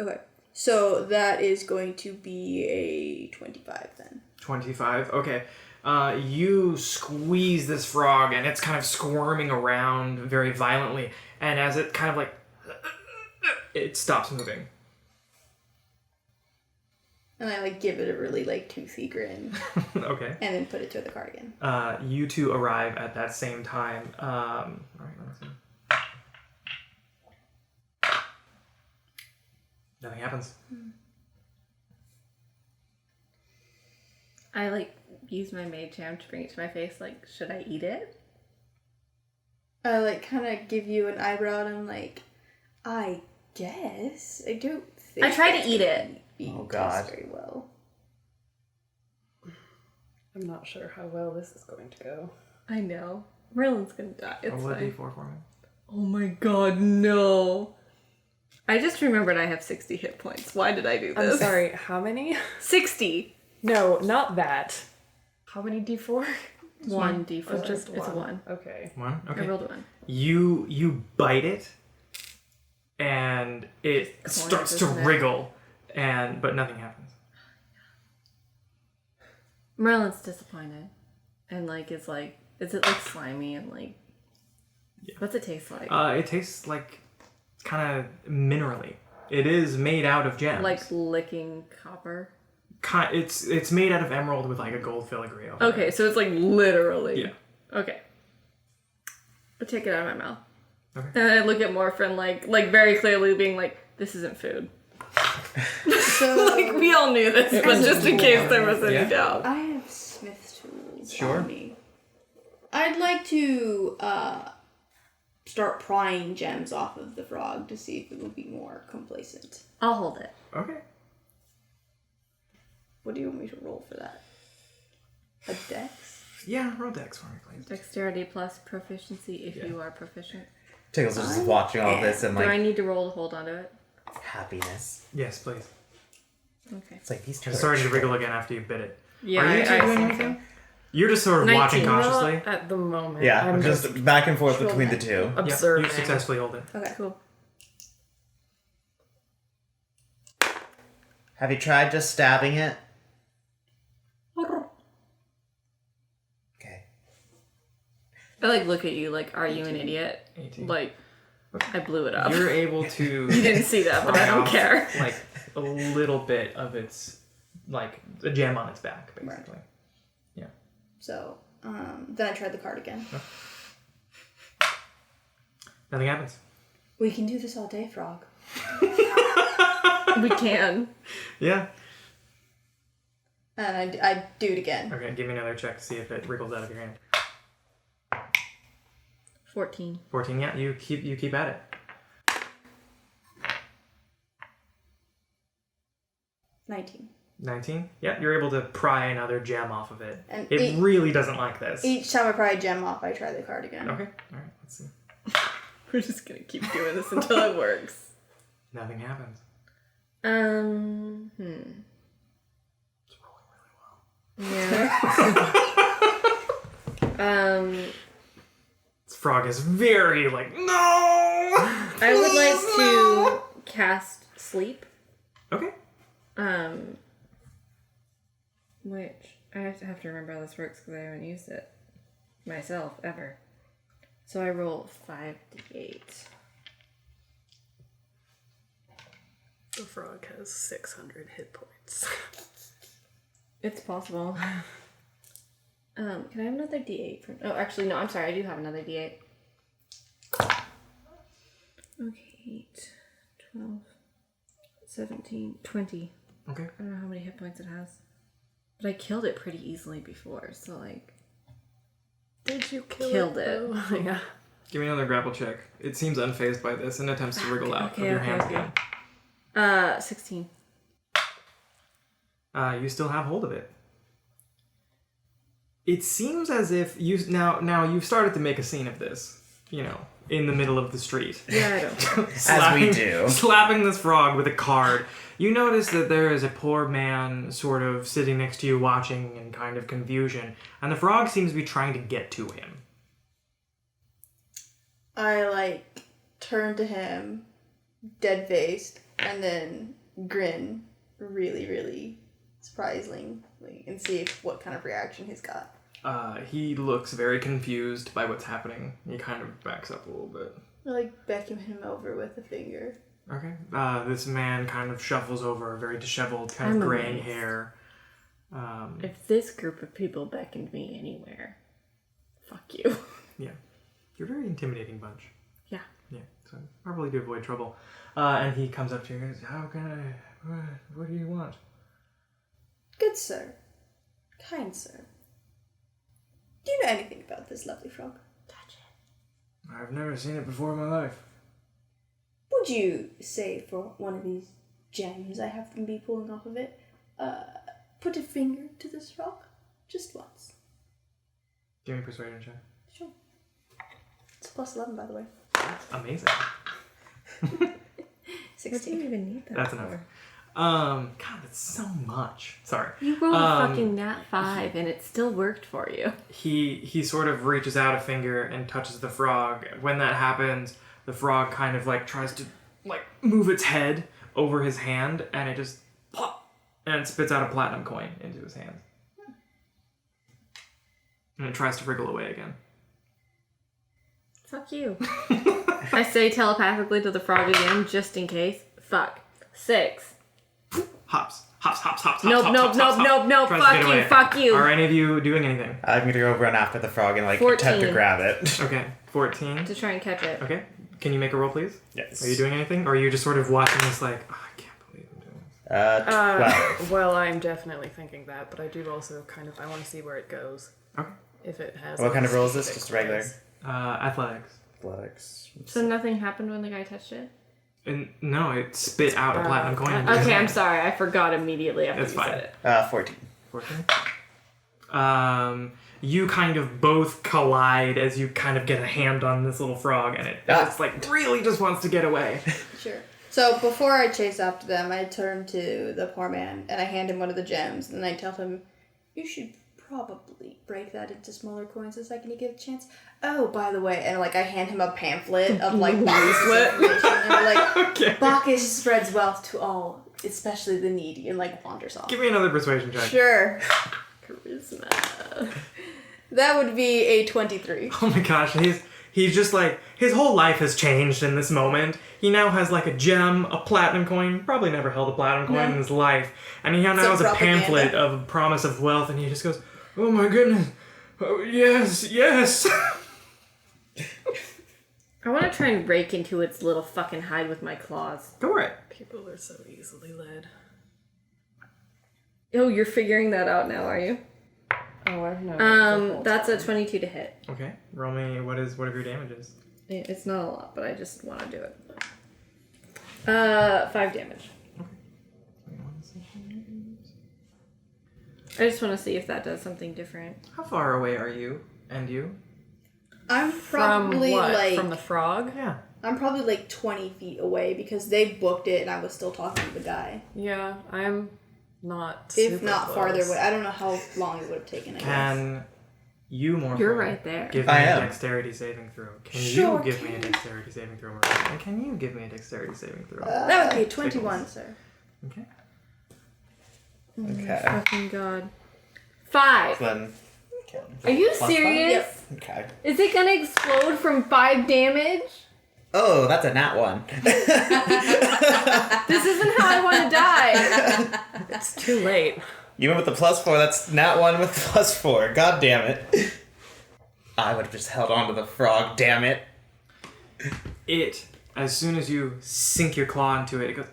Okay. So that is going to be a 25 then. 25. Okay. You squeeze this frog, and it's kind of squirming around very violently. And as it kind of like, it stops moving. And I give it a really toothy grin Okay. and then put it to the card again. You two arrive at that same time. All right, let me see. Nothing happens. I use my mage hand to bring it to my face. Should I eat it? I kind of give you an eyebrow and I'm I guess. I don't think I try to it's eat gonna it. Oh, God. taste very well. I'm not sure how well this is going to go. I know. Merlin's gonna die. It's Roll a fine. d4 for me. Oh my god, no. I just remembered I have 60 hit points. Why did I do this? I'm sorry, how many? 60. No, not that. How many D4? One D4. Or just It's a 1. Okay. 1? I Okay. rolled a 1. You bite it, and it Just starts to corners, isn't it? wriggle, but nothing happens. Merlin's disappointed. And is it slimy and Yeah. what's it taste like? It tastes like kind of minerally. It is made out of gems. Like licking copper? It's made out of emerald with a gold filigree over it. Okay, so it's literally. Yeah. Okay. I take it out of my mouth. Okay. And I look at Morfran like very clearly being this isn't food. So We all knew this, but just in case there was any Yeah. doubt. I have Smith's tools Sure. on me. I'd like to start prying gems off of the frog to see if it will be more complacent. I'll hold it. Okay. What do you want me to roll for that? A dex? Yeah, roll dex for me, please. Dexterity plus proficiency if Yeah. you are proficient. Tiggles is just watching all this and Do I need to roll to hold onto it? happiness. Yes, please. Okay. It's these two It's are starting to trash. wriggle again after you bit it. Yeah, Are you two doing think anything? You're just sort of 19. watching cautiously. Not at the moment. Yeah, I'm just back and forth Roll between the that. two. Yeah, observing. you successfully hold it. Okay. Cool. Have you tried just stabbing it? Okay. I look at you like, are you an idiot? 18. Like, I blew it up. You're able to. You didn't see that, but I don't care. Like a little bit of its, like a gem on its back, basically. Yeah. So, then I tried the card again. Nothing happens. We can do this all day, Frog. We can. Yeah. And I do it again. Okay, give me another check to see if it wriggles out of your hand. 14. 14. Yeah, you keep at it. 19. 19. Yeah, you're able to pry another gem off of it. And it really doesn't like this. Each time I pry a gem off, I try the card again. Okay. All right. Let's see. We're just gonna keep doing this until it works. Nothing happens. It's rolling really well. Yeah. This frog is very like, no! I would like to cast sleep. Okay. Which I have to remember how this works because I haven't used it myself ever. So I roll 5d8. The frog has 600 hit points. It's possible. Can I have another d8 for? Oh, actually, no. I'm sorry. I do have another d8. Okay, 8, 12, 17, 20. Okay. I don't know how many hit points it has, but I killed it pretty easily before. So like, Did you Killed it. though? Yeah. Give me another grapple check. It seems unfazed by this and attempts to wriggle out of your hands again. 16. You still have hold of it. It seems as if you now you've started to make a scene of this, in the middle of the street. Yeah, I know. As we do. Slapping this frog with a card. You notice that there is a poor man sort of sitting next to you watching in kind of confusion, and the frog seems to be trying to get to him. I turn to him, dead faced, and then grin really, really surprisingly and see what kind of reaction he's got. He looks very confused by what's happening. He kind of backs up a little bit. I beckon him over with a finger. Okay. This man kind of shuffles over, very disheveled, kind of graying hair. If this group of people beckoned me anywhere, fuck you. Yeah. You're a very intimidating bunch. Yeah. Yeah, so probably to avoid trouble. And he comes up to you and goes, how can I, what do you want? Good sir. Kind sir. Do you know anything about this lovely frog? Touch it. I've never seen it before in my life. Would you say for one of these gems I have them be pulling off of it, put a finger to this frog? Just once. Give me a persuasion check. Sure. It's a plus 11, by the way. That's amazing. 16. What do you even need that That's for? enough. God, that's so much. Sorry. You rolled a fucking nat 5 and it still worked for you. He sort of reaches out a finger and touches the frog. When that happens, the frog kind of tries to move its head over his hand, and it just pop and spits out a platinum coin into his hand. And it tries to wriggle away again. Fuck you. I say telepathically to the frog again, just in case. Fuck. 6. Hops. Nope. Fuck you. Are any of you doing anything? I'm gonna go run after the frog and 14. attempt to grab it. Okay, 14. To try and catch it. Okay, can you make a roll, please? Yes. Are you doing anything? Or are you just sort of watching this I can't believe I'm doing this? 12. Well, I'm definitely thinking that, but I do also I want to see where it goes. Okay. If it has. What kind of roll is this? specific Just regular? place. Athletics. Athletics. So nothing happened when the guy touched it? And no, it spit out a platinum coin. into his Okay, I'm hand. sorry. I forgot immediately after It's you fine. said it. 14. 14. You kind of both collide as you kind of get a hand on this little frog, and it's really just wants to get away. Sure. So before I chase after them, I turn to the poor man and I hand him one of the gems, and I tell him, you should probably break break that into smaller coins the second you get a chance. Oh, by the way, and like I hand him a pamphlet of like Bacchus information, and like Okay. Bacchus spreads wealth to all, especially the needy, and like wanders off. Give me another persuasion check. Sure. Charisma. That would be a 23. Oh my gosh, he's just like, his whole life has changed in this moment. He now has like a gem, a platinum coin, probably never held a platinum coin in his life, and he now has a pamphlet of promise of wealth, and he just goes, oh my goodness, oh yes, yes. I want to try and rake into its little fucking hide with my claws. Go for it. People are so easily led. Oh, you're figuring that out now, are you? Oh, I've known. That's a 22 to hit. Okay, roll me, what are your damages? It's not a lot, but I just want to do it. 5 damage. I just want to see if that does something different. How far away are you, and you? I'm probably From what? like From the frog? Yeah. I'm probably like 20 feet away because they booked it and I was still talking to the guy. Yeah, I'm not If super not close. farther away. I don't know how long it would have taken, I guess. Can you, Morfran, You're right there. give me I a am. dexterity saving throw? Can Sure you give me a dexterity saving throw, Morfran? And can you give me a dexterity saving throw? That would be a 21, sir. Okay. Okay. Fucking god. 5. Then. Are you Plus serious? five? Okay. Is it gonna explode from 5 damage? Oh, that's a nat 1. This isn't how I want to die. It's too late. Even with the +4, that's nat 1 with +4. God damn it. I would have just held on to the frog, damn it. It, as soon as you sink your claw into it, it goes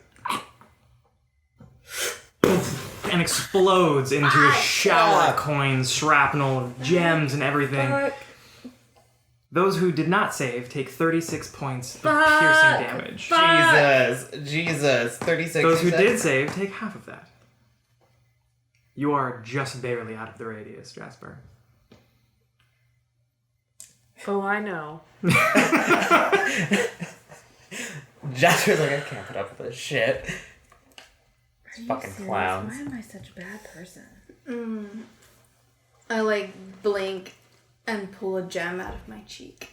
and explodes into a shower of coins, shrapnel, of gems, and everything. Fuck. Those who did not save take 36 points of Fuck. piercing damage. Jesus. 36. Those who you said? did save take half of that. You are just barely out of the radius, Jasper. Oh, I know. Jasper's like, I can't put up with this shit. Are you Fucking serious? clowns. Why am I such a bad person? I like blink and pull a gem out of my cheek.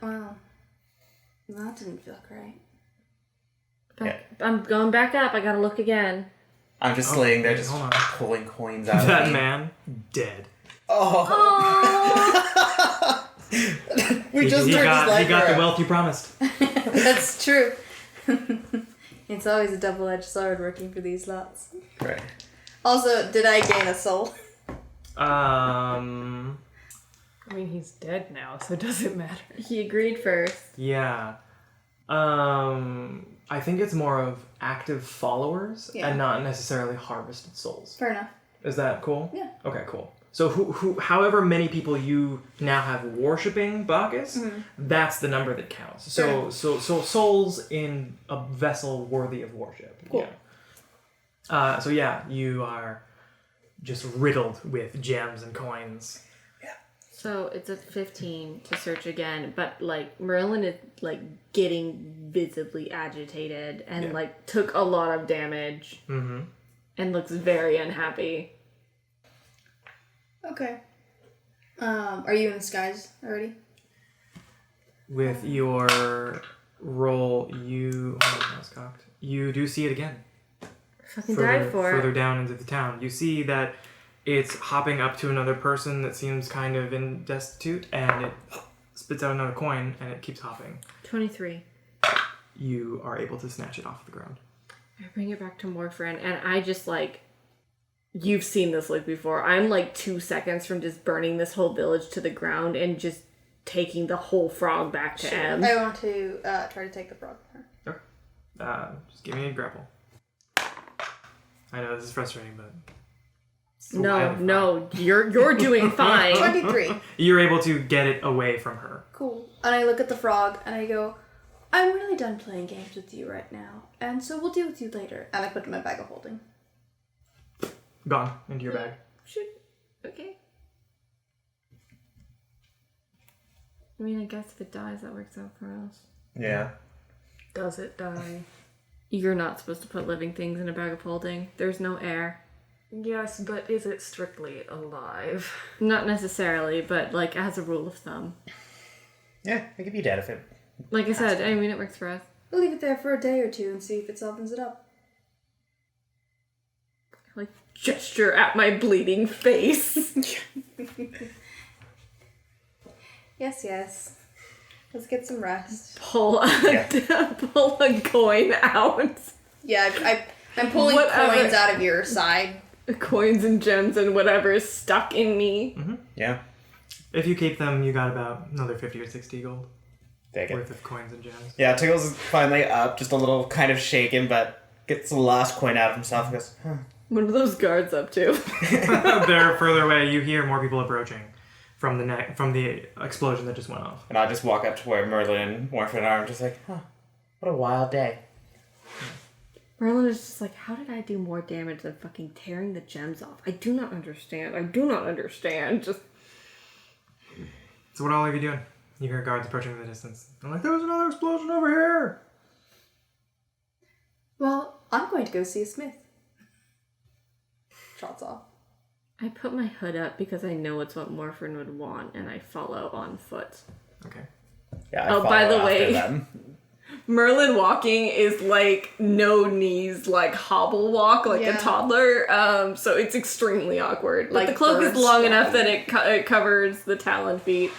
Wow. That didn't feel great. I'm going back up. I gotta look again. I'm just laying there, just hold on. pulling coins out of That me. man, dead. Oh. We just he turned got, his life he got the around. wealth you promised. That's true. It's always a double-edged sword working for these lots. Right. Also, did I gain a soul? I mean, he's dead now, so it doesn't matter. He agreed first. Yeah. I think it's more of active followers Yeah. and not necessarily harvested souls. Fair enough. Is that cool? Yeah. Okay, cool. So however many people you now have worshiping Bacchus, that's the number that counts. So souls in a vessel worthy of worship. Cool. Yeah. So yeah, you are just riddled with gems and coins. So it's a 15 to search again, but like Merlin is like getting visibly agitated and like took a lot of damage and looks very unhappy. Okay. Are you in the skies already? With your roll, you do see it again. Fucking dive for Further it. down into the town, you see that it's hopping up to another person that seems kind of in destitute, and it spits out another coin, and it keeps hopping. 23. You are able to snatch it off the ground. I bring it back to Morfran, and I just like, you've seen this look before. I'm like 2 seconds from just burning this whole village to the ground and just taking the whole frog back to M. I want to try to take the frog from her. Just give me a grapple. I know this is frustrating, but No, you're doing fine. 23. you're able to get it away from her. Cool. And I look at the frog and I go, I'm really done playing games with you right now, and so we'll deal with you later. And I put it in my bag of holding. Gone into your bag. Should okay. I mean, I guess if it dies, that works out for us. Yeah. Does it die? You're not supposed to put living things in a bag of holding. There's no air. Yes, but is it strictly alive? Not necessarily, but like as a rule of thumb. Yeah, I could be dead if it. Like I said, I mean, it works for us. We'll leave it there for a day or two and see if it softens it up. Like, gesture at my bleeding face. Yes. Let's get some rest. Pull a coin out. Yeah, I'm pulling Whatever. coins out of your side. Coins and gems and whatever is stuck in me. Mm-hmm. Yeah. If you keep them, you got about another 50 or 60 gold Take it. worth of coins and gems. Yeah, Tiggles is finally up, just a little kind of shaken, but gets the last coin out of himself and goes, huh. What are those guards up to? They're further away. You hear more people approaching from the explosion that just went off. And I just walk up to where Merlin and Morfran are. I'm just like, huh, what a wild day. Merlin is just like, how did I do more damage than fucking tearing the gems off? I do not understand. Just So what all are you doing? You hear guards approaching in the distance. I'm like, there was another explosion over here. Well, I'm going to go see a smith. Shots off. I put my hood up because I know it's what Morfran would want, and I follow on foot. Okay. Yeah, Oh, by the follow way- after them. Merlin walking is like no knees, like hobble walk, like Yeah. a toddler. So it's extremely awkward. But Like the cloak is birds long enough flying. that it covers the talon feet.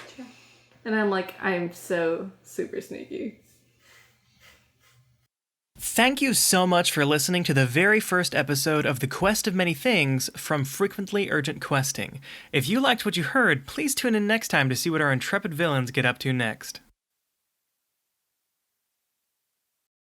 And I'm like, I'm so super sneaky. Thank you so much for listening to the very first episode of The Quest of Many Things from Frequently Urgent Questing. If you liked what you heard, please tune in next time to see what our intrepid villains get up to next.